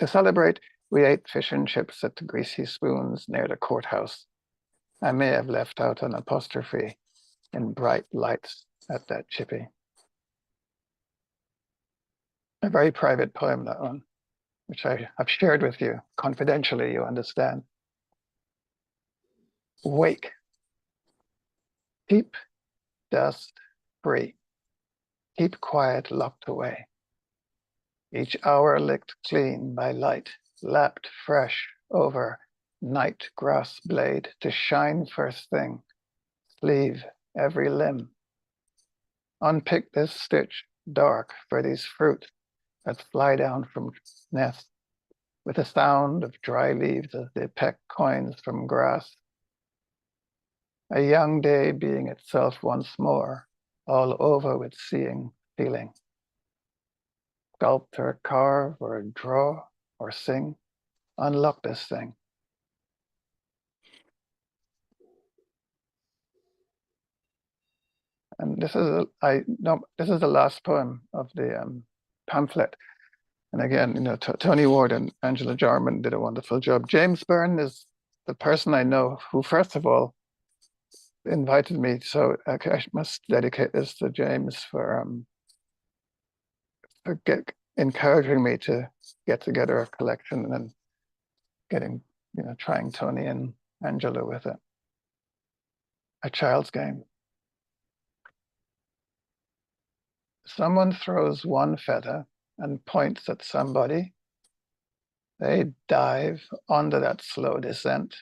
To celebrate, we ate fish and chips at the Greasy Spoons near the courthouse. I may have left out an apostrophe in bright lights at that chippy. A very private poem, that one, which I have shared with you confidentially, you understand. Wake. Keep dust free. Keep quiet locked away. Each hour licked clean by light, lapped fresh over night grass blade to shine first thing, sleeve every limb. Unpick this stitch dark for these fruit that fly down from nests with the sound of dry leaves as they peck coins from grass. a young day being itself once more, all over with seeing, feeling. Sculpt or carve or draw or sing, unlock this thing. And this is this is the last poem of the pamphlet. And again, you know, Tony Ward and Angela Jarman did a wonderful job. James Byrne is the person I know who, first of all, invited me. So I must dedicate this to James for encouraging me to get together a collection and then getting, you know, trying Tony and Angela with it. A Child's Game. Someone throws one feather and points at somebody. They dive under that slow descent,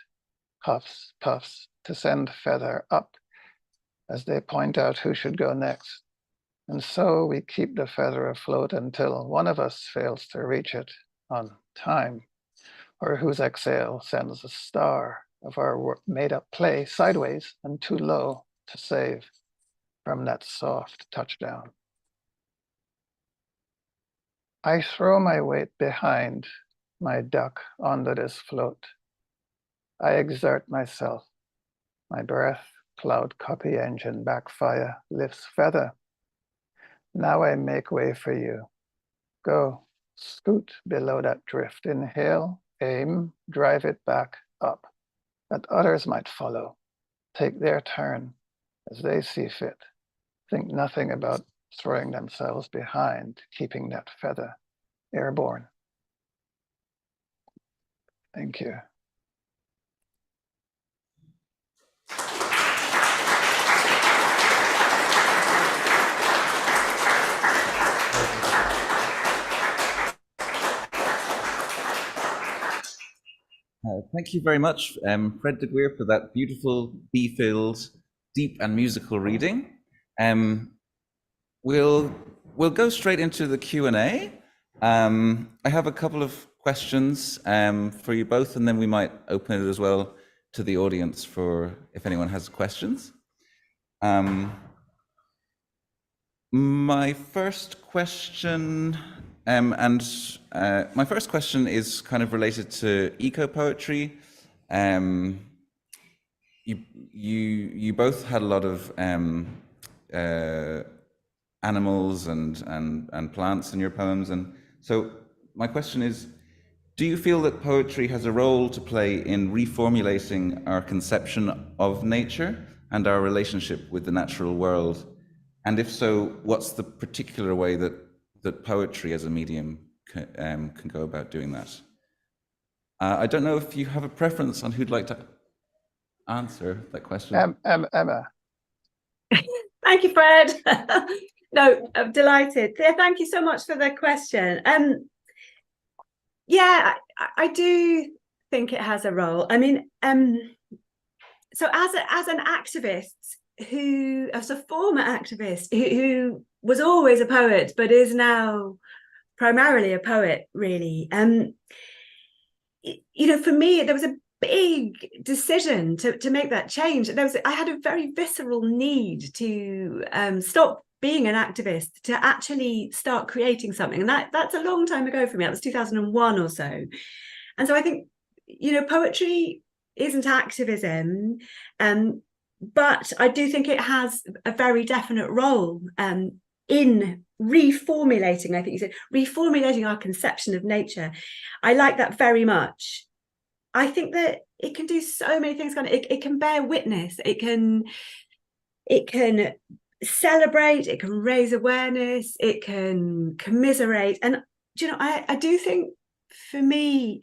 puffs, puffs, to send feather up as they point out who should go next. And so we keep the feather afloat until one of us fails to reach it on time, or whose exhale sends a star of our made-up play sideways and too low to save from that soft touchdown. I throw my weight behind my duck under this float. I exert myself. My breath, cloud copy engine backfire, lifts feather. Now I make way for you. Go, scoot below that drift. Inhale, aim, drive it back up, that others might follow. Take their turn as they see fit. Think nothing about throwing themselves behind, keeping that feather airborne. Thank you. Thank you very much, Fred de Guer, for that beautiful, bee-filled, deep and musical reading. We'll go straight into the Q&A. I have a couple of questions for you both, and then we might open it as well to the audience for if anyone has questions. My first question, my first question is kind of related to eco-poetry. You both had a lot of animals and plants in your poems, and so my question is, do you feel that poetry has a role to play in reformulating our conception of nature and our relationship with the natural world? And if so, what's the particular way that poetry as a medium can go about doing that? I don't know if you have a preference on who'd like to answer that question. Emma. Thank you, Fred. No, I'm delighted. Thank you so much for the question. Yeah, I do think it has a role. I mean, so as an activist as a former activist who was always a poet but is now primarily a poet, really, you know, for me there was a big decision to make that change. I had a very visceral need to stop being an activist, to actually start creating something, and that's a long time ago for me. That was 2001 or so. And so I think, you know, poetry isn't activism, but I do think it has a very definite role in reformulating, I think you said, reformulating our conception of nature. I like that very much. I think that it can do so many things. It can bear witness. It can celebrate. It can raise awareness. It can commiserate. And you know, I do think for me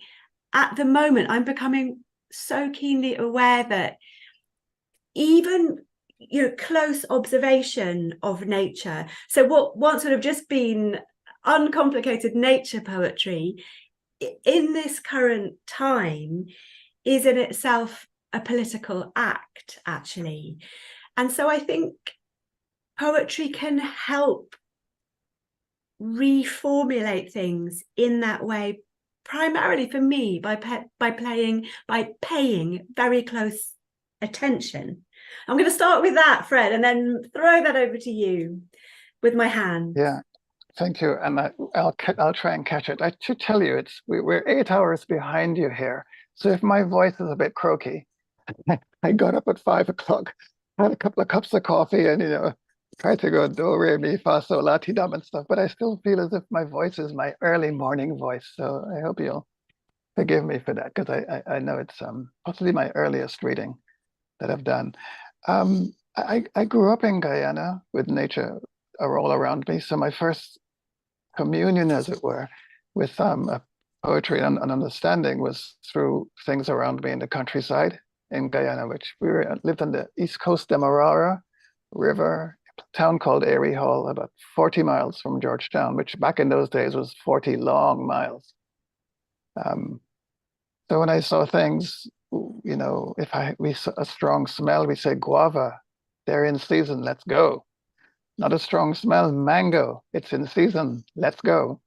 at the moment, I'm becoming so keenly aware that even, you know, close observation of nature, so what once would have just been uncomplicated nature poetry, in this current time is in itself a political act, actually. And so I think poetry can help reformulate things in that way, primarily for me by paying very close attention. I'm going to start with that, Fred, and then throw that over to you with my hand. Yeah, thank you. And I'll try and catch it. I should tell you, we're 8 hours behind you here. So if my voice is a bit croaky, I got up at 5 o'clock, had a couple of cups of coffee, and tried to go do re mi fa sol la ti dum and stuff. But I still feel as if my voice is my early morning voice. So I hope you'll forgive me for that, because I know it's possibly my earliest reading that I've done. I grew up in Guyana with nature all around me. So my first communion, as it were, with poetry and understanding was through things around me in the countryside in Guyana, which lived on the east coast, Demerara River, a town called Erie Hall, about 40 miles from Georgetown, which back in those days was 40 long miles. So when I saw things, if we saw a strong smell, we say guava, they're in season, let's go. Not a strong smell, mango, it's in season, let's go.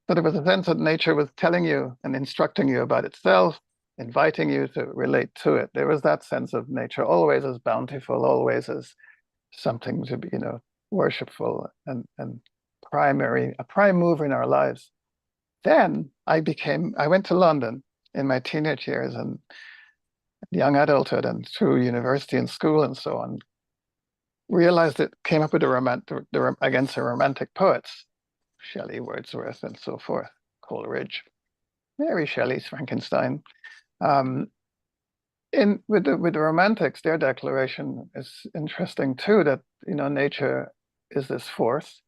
So there was a sense that nature was telling you and instructing you about itself, inviting you to relate to it. There was that sense of nature always as bountiful, always as something to be, worshipful and a prime mover in our lives. Then I went to London in my teenage years and young adulthood and through university and school and so on. Realized it came up with against the romantic poets, Shelley, Wordsworth, and so forth, Coleridge, Mary Shelley's Frankenstein. With the Romantics, their declaration is interesting too, that nature is this force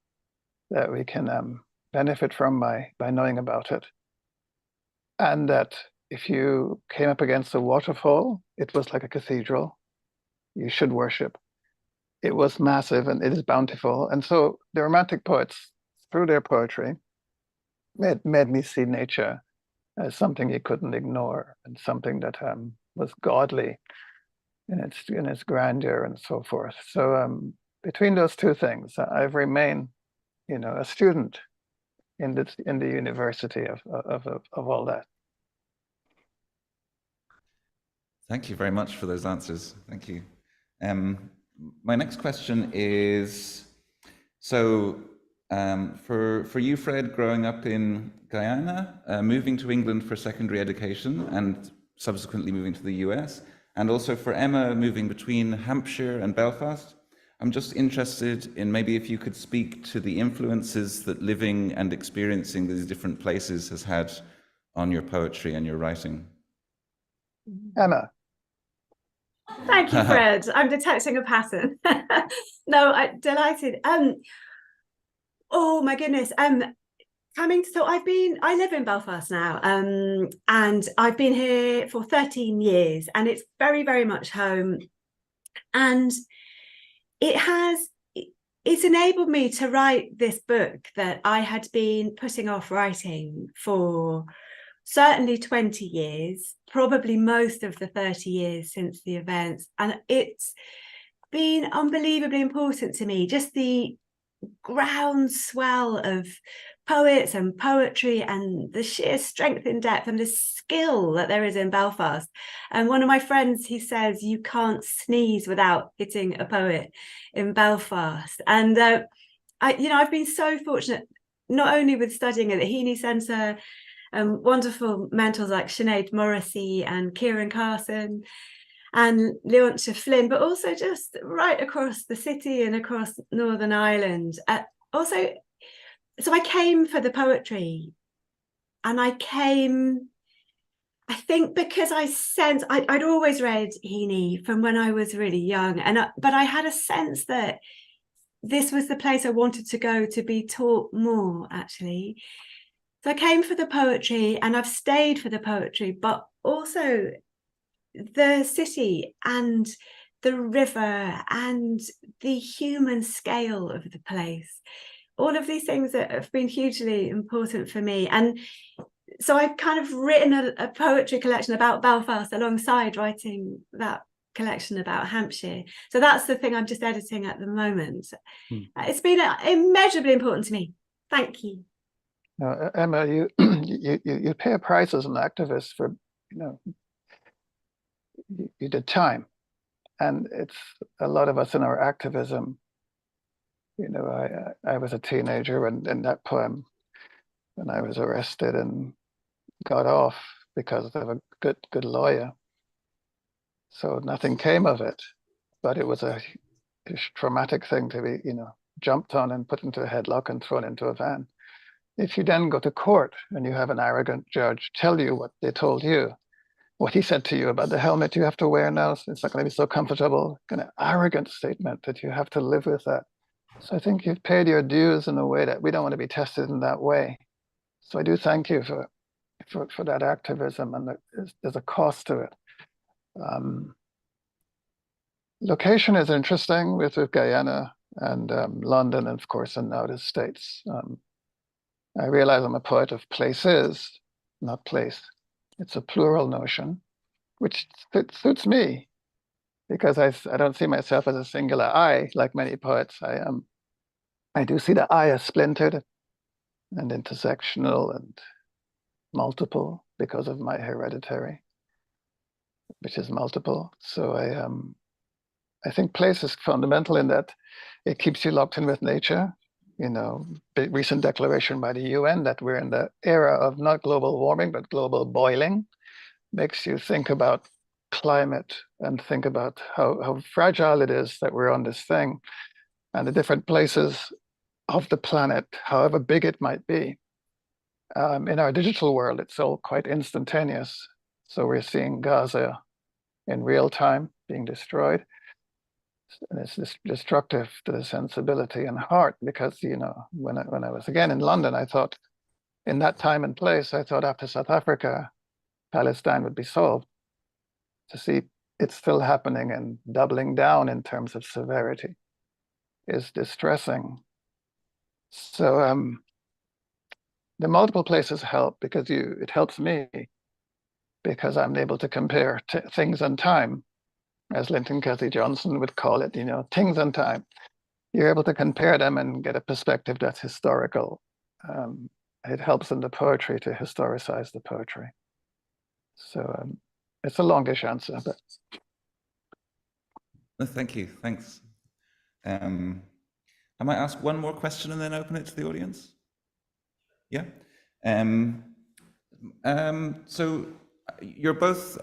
that we can benefit from by knowing about it, and that if you came up against a waterfall, it was like a cathedral. You should worship. It was massive and it is bountiful. And so the Romantic poets, through their poetry, made me see nature as something you couldn't ignore and something that was godly in its grandeur and so forth. So between those two things, I've remained, a student in the university of all that. Thank you very much for those answers. Thank you. My next question is, so for you, Fred, growing up in Guyana, moving to England for secondary education and subsequently moving to the US, and also for Emma moving between Hampshire and Belfast, I'm just interested in maybe if you could speak to the influences that living and experiencing these different places has had on your poetry and your writing. Emma. Thank you, Fred. I'm detecting a pattern. No, I'm delighted. Oh my goodness. So I live in Belfast now, and I've been here for 13 years, and it's very, very much home. And it's enabled me to write this book that I had been putting off writing for certainly 20 years, probably most of the 30 years since the events. And it's been unbelievably important to me, just the groundswell of poets and poetry and the sheer strength in depth and the skill that there is in Belfast. And one of my friends, he says, you can't sneeze without hitting a poet in Belfast. And I've been so fortunate, not only with studying at the Heaney Centre, wonderful mentors like Sinead Morrissey and Kieran Carson and Leontia Flynn, but also just right across the city and across Northern Ireland. So I came for the poetry, and I think because I'd always read Heaney from when I was really young, but I had a sense that this was the place I wanted to go to be taught more, actually. So I came for the poetry, and I've stayed for the poetry, but also the city and the river and the human scale of the place. All of these things that have been hugely important for me. And so I've kind of written a poetry collection about Belfast alongside writing that collection about Hampshire. So that's the thing I'm just editing at the moment. It's been immeasurably important to me. Thank you. Now, Emma, you pay a price as an activist for, you did time. And it's a lot of us in our activism. You know, I was a teenager when in that poem, when I was arrested and got off because of a good lawyer. So nothing came of it, but it was a traumatic thing to be, you know, jumped on and put into a headlock and thrown into a van. If you then go to court and you have an arrogant judge tell you what they told you, what he said to you about the helmet you have to wear now, it's not going to be so comfortable, kind of arrogant statement that you have to live with that. So I think you've paid your dues in a way that we don't want to be tested in that way. So I do thank you for that activism, and there's a cost to it. Location is interesting with Guyana and London, and of course, and now the States. I realize I'm a poet of places, not place. It's a plural notion, which suits me, because I don't see myself as a singular I, like many poets. I do see the I as splintered and intersectional and multiple because of my hereditary, which is multiple. So I think place is fundamental in that it keeps you locked in with nature. You know, recent declaration by the UN that we're in the era of not global warming, but global boiling, makes you think about climate and think about how fragile it is that we're on this thing, and the different places of the planet, however big it might be. In our digital world, it's all quite instantaneous. So we're seeing Gaza in real time being destroyed. And it's destructive to the sensibility and heart, because, you know, when I was again in London, I thought in that time and place, I thought after South Africa, Palestine would be solved. To see it's still happening and doubling down in terms of severity is distressing. So the multiple places help because it helps me, because I'm able to compare things and time, as Linton Kesey Johnson would call it, you know, things and time. You're able to compare them and get a perspective that's historical. It helps in the poetry to historicize the poetry. So it's a longish answer, but. No, thank you, thanks. I might ask one more question and then open it to the audience. Yeah. So you're both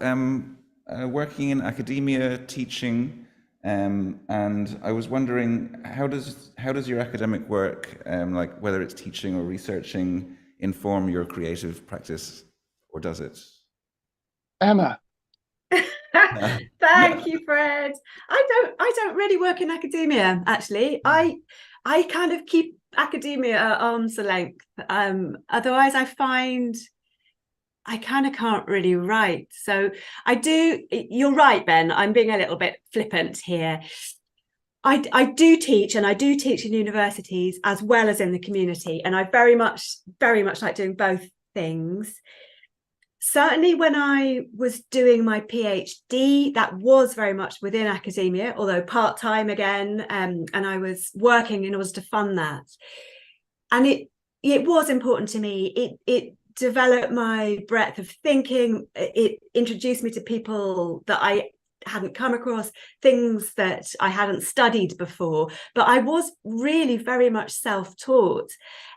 working in academia, teaching, and I was wondering, how does your academic work, like whether it's teaching or researching, inform your creative practice, or does it? Emma. Thank you, Fred. I don't really work in academia, actually. I kind of keep academia at arm's length. Otherwise I find I kind of can't really write. So I do, you're right, Ben, I'm being a little bit flippant here. I do teach, and I do teach in universities as well as in the community. And I very much like doing both things. Certainly when I was doing my PhD, that was very much within academia, although part-time again, and I was working in order to fund that. And it was important to me. It developed my breadth of thinking. It introduced me to people that I hadn't come across, things that I hadn't studied before, but I was really very much self-taught.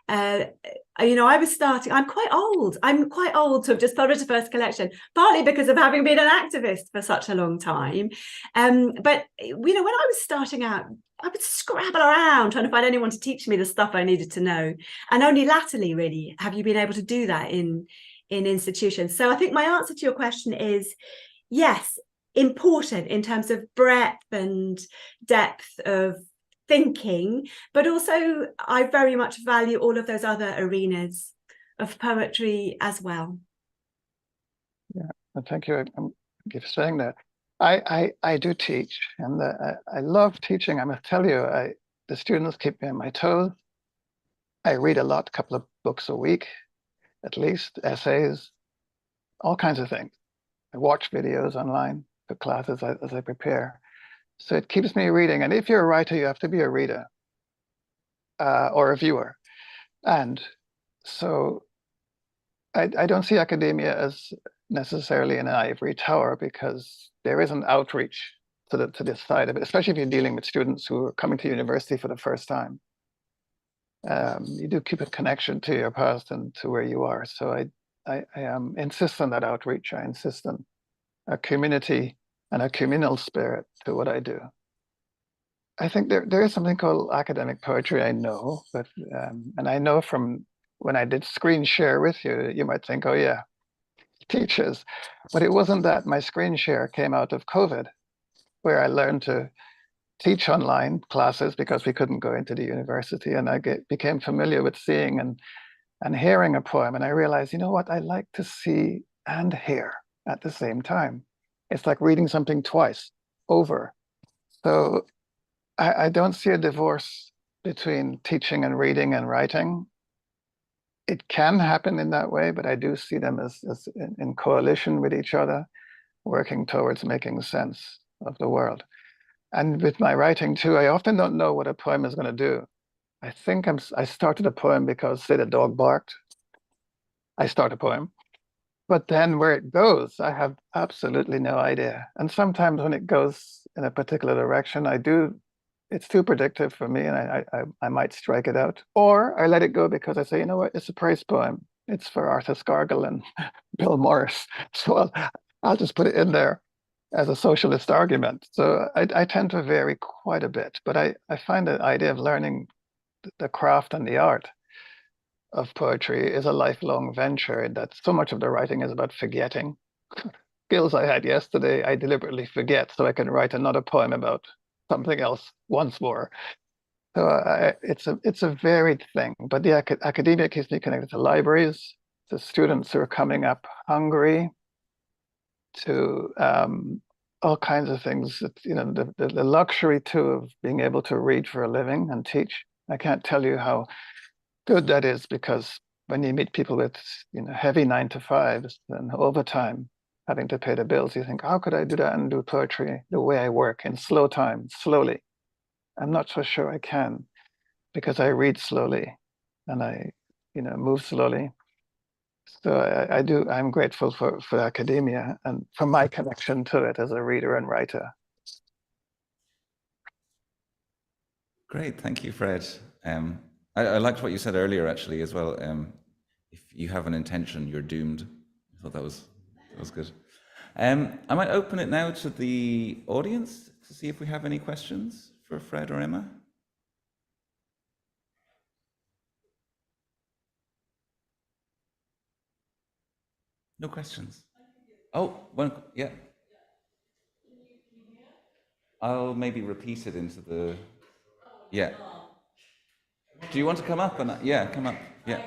You know, I'm quite old to have just published a first collection, partly because of having been an activist for such a long time. But, you know, when I was starting out, I would scrabble around trying to find anyone to teach me the stuff I needed to know. And only latterly, really, have you been able to do that in institutions. So I think my answer to your question is yes, important in terms of breadth and depth of thinking, but also I very much value all of those other arenas of poetry as well. Yeah, thank you. Thank you for saying that. I do teach, and I love teaching. I must tell you, the students keep me on my toes. I read a lot, a couple of books a week, at least, essays, all kinds of things. I watch videos online for classes as I prepare. So it keeps me reading. And if you're a writer, you have to be a reader or a viewer. And so I don't see academia as necessarily an ivory tower, because there is an outreach to the side of it, especially if you're dealing with students who are coming to university for the first time. You do keep a connection to your past and to where you are. So I insist on that outreach. I insist on a community and a communal spirit to what I do. I think there is something called academic poetry, I know, but and I know from when I did screen share with you, you might think, oh yeah, teachers. But it wasn't that. My screen share came out of COVID, where I learned to teach online classes because we couldn't go into the university. And I became familiar with seeing and hearing a poem. And I realized, you know what, I like to see and hear at the same time. It's like reading something twice over. So I don't see a divorce between teaching and reading and writing. It can happen in that way, but I do see them as in coalition with each other, working towards making sense of the world. And with my writing too, I often don't know what a poem is going to do. I think I started a poem because, say, the dog barked. I start a poem. But then where it goes, I have absolutely no idea. And sometimes when it goes in a particular direction, it's too predictive for me, and I might strike it out. Or I let it go because I say, you know what, it's a praise poem. It's for Arthur Scargill and Bill Morris. So I'll just put it in there as a socialist argument. So I tend to vary quite a bit, but I find the idea of learning the craft and the art of poetry is a lifelong venture, in that so much of the writing is about forgetting. Skills I had yesterday, I deliberately forget so I can write another poem about something else once more. So it's a varied thing, but the academia keeps me connected to libraries, to students who are coming up hungry, to all kinds of things. You know, the luxury too of being able to read for a living and teach. I can't tell you how good that is, because when you meet people with, you know, heavy 9-to-5s and overtime, having to pay the bills, you think, how could I do that and do poetry the way I work, in slow time, slowly? I'm not so sure I can, because I read slowly and I, you know, move slowly. So I'm grateful for academia and for my connection to it as a reader and writer. Great, thank you, Fred. I liked what you said earlier, actually, as well. If you have an intention, you're doomed. I thought that was good. I might open it now to the audience to see if we have any questions for Fred or Emma. No questions. Oh, one, yeah. I'll maybe repeat it into the, yeah. Do you want to come up? And yeah, come up, yeah.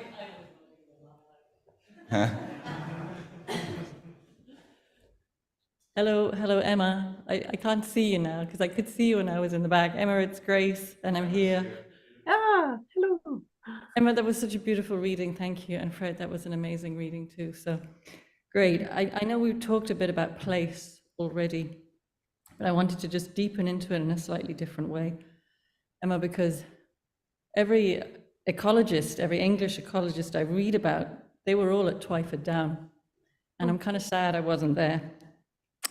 Hello, Emma. I can't see you now because I could see you when I was in the back. Emma, it's Grace, and I'm here. Ah, hello. Emma, that was such a beautiful reading. Thank you. And Fred, that was an amazing reading too. So great. I know we've talked a bit about place already, but I wanted to just deepen into it in a slightly different way, Emma, because every ecologist, every English ecologist I read about, they were all at Twyford Down. And I'm kind of sad I wasn't there.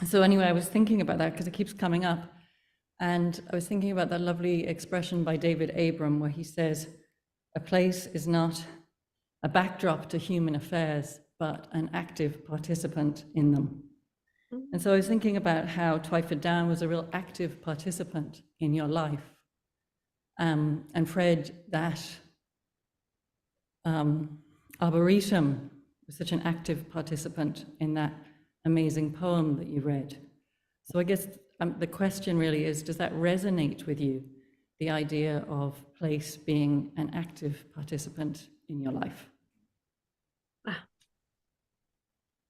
So anyway, I was thinking about that because it keeps coming up. And I was thinking about that lovely expression by David Abram, where he says, a place is not a backdrop to human affairs, but an active participant in them. And so I was thinking about how Twyford Down was a real active participant in your life. And Fred, that Arboretum was such an active participant in that amazing poem that you read. So I guess the question really is, does that resonate with you, the idea of place being an active participant in your life?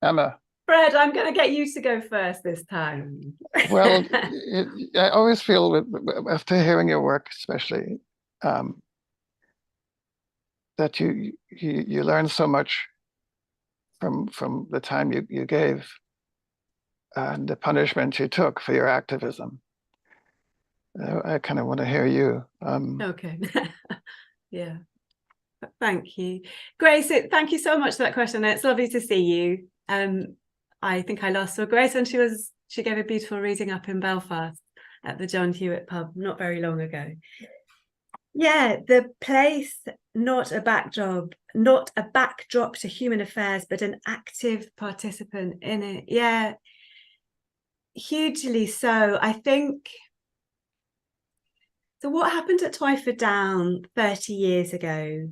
Emma. Fred, I'm going to get you to go first this time. Well, I always feel, after hearing your work especially, that you learn so much from the time you gave and the punishment you took for your activism. I kind of want to hear you. Okay. Yeah. Thank you. Grace, thank you so much for that question. It's lovely to see you. I think I last saw Grace when she gave a beautiful reading up in Belfast. at the John Hewitt pub not very long ago. Yeah, the place, not a backdrop to human affairs, but an active participant in it. Yeah, hugely so. I think. So what happened at Twyford Down 30 years ago?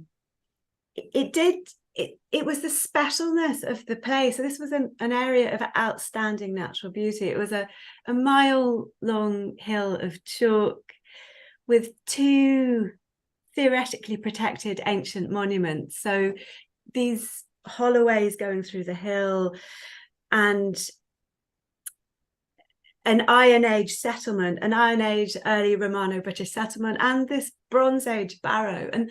It was the specialness of the place. So this was an area of outstanding natural beauty. It was a mile-long hill of chalk with 2 theoretically protected ancient monuments. So these holloways going through the hill, and an Iron Age settlement, an Iron Age early Romano-British settlement, and this Bronze Age barrow. And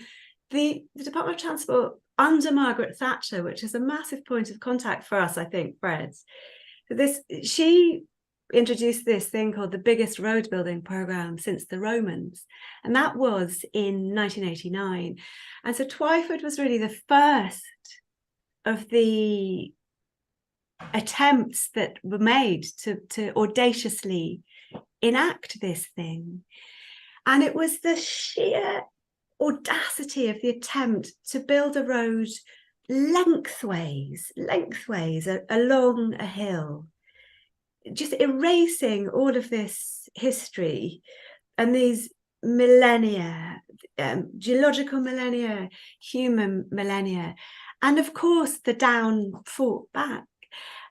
the Department of Transport under Margaret Thatcher, which is a massive point of contact for us, I think, Fred. She introduced this thing called the biggest road building program since the Romans, and that was in 1989. And so Twyford was really the first of the attempts that were made to audaciously enact this thing. And it was the sheer audacity of the attempt to build a road lengthways along a hill, just erasing all of this history and these millennia, geological millennia, human millennia. And of course, the Down fought back,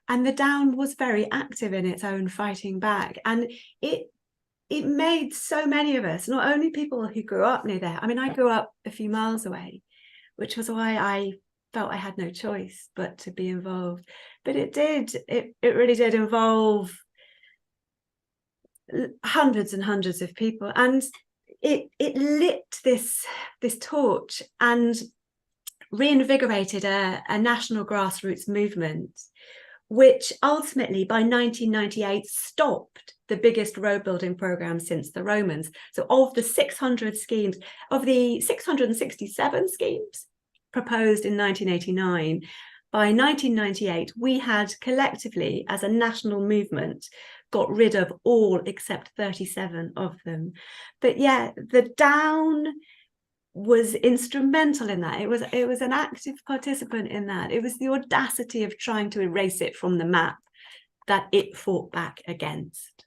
and the Down was very active in its own fighting back. And it made so many of us, not only people who grew up near there. I mean, I grew up a few miles away, which was why I felt I had no choice but to be involved. But it really did involve hundreds and hundreds of people, and it lit this torch and reinvigorated a national grassroots movement, which ultimately by 1998 stopped the biggest road building program since the Romans. So of the 600 schemes, of the 667 schemes proposed in 1989, by 1998, we had collectively, as a national movement, got rid of all except 37 of them. But yeah, the Down was instrumental in that. It was an active participant in that. It was the audacity of trying to erase it from the map that it fought back against.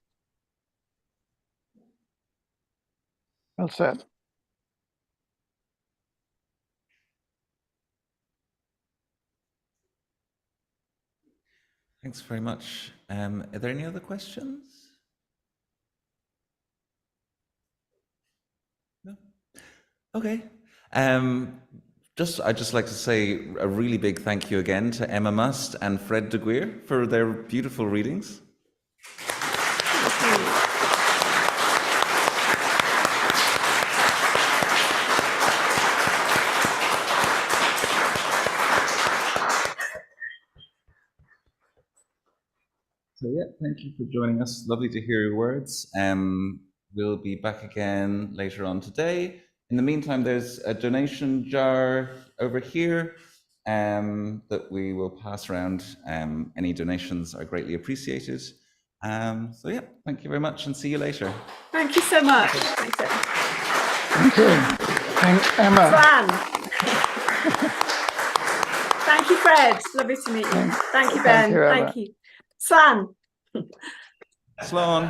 Well said. Thanks very much. Are there any other questions? No? Okay. I'd just like to say a really big thank you again to Emma Must and Fred de Guer for their beautiful readings. So yeah, thank you for joining us. Lovely to hear your words. We'll be back again later on today. In the meantime, there's a donation jar over here that we will pass around. Any donations are greatly appreciated. So yeah, thank you very much and see you later. Thank you so much. Thanks, Emma. Thank you. Thank Emma. Swan. Thank you, Fred. Lovely to meet you. Thank you, Ben. Thank you, Emma. Thank you. Swan. Sloan.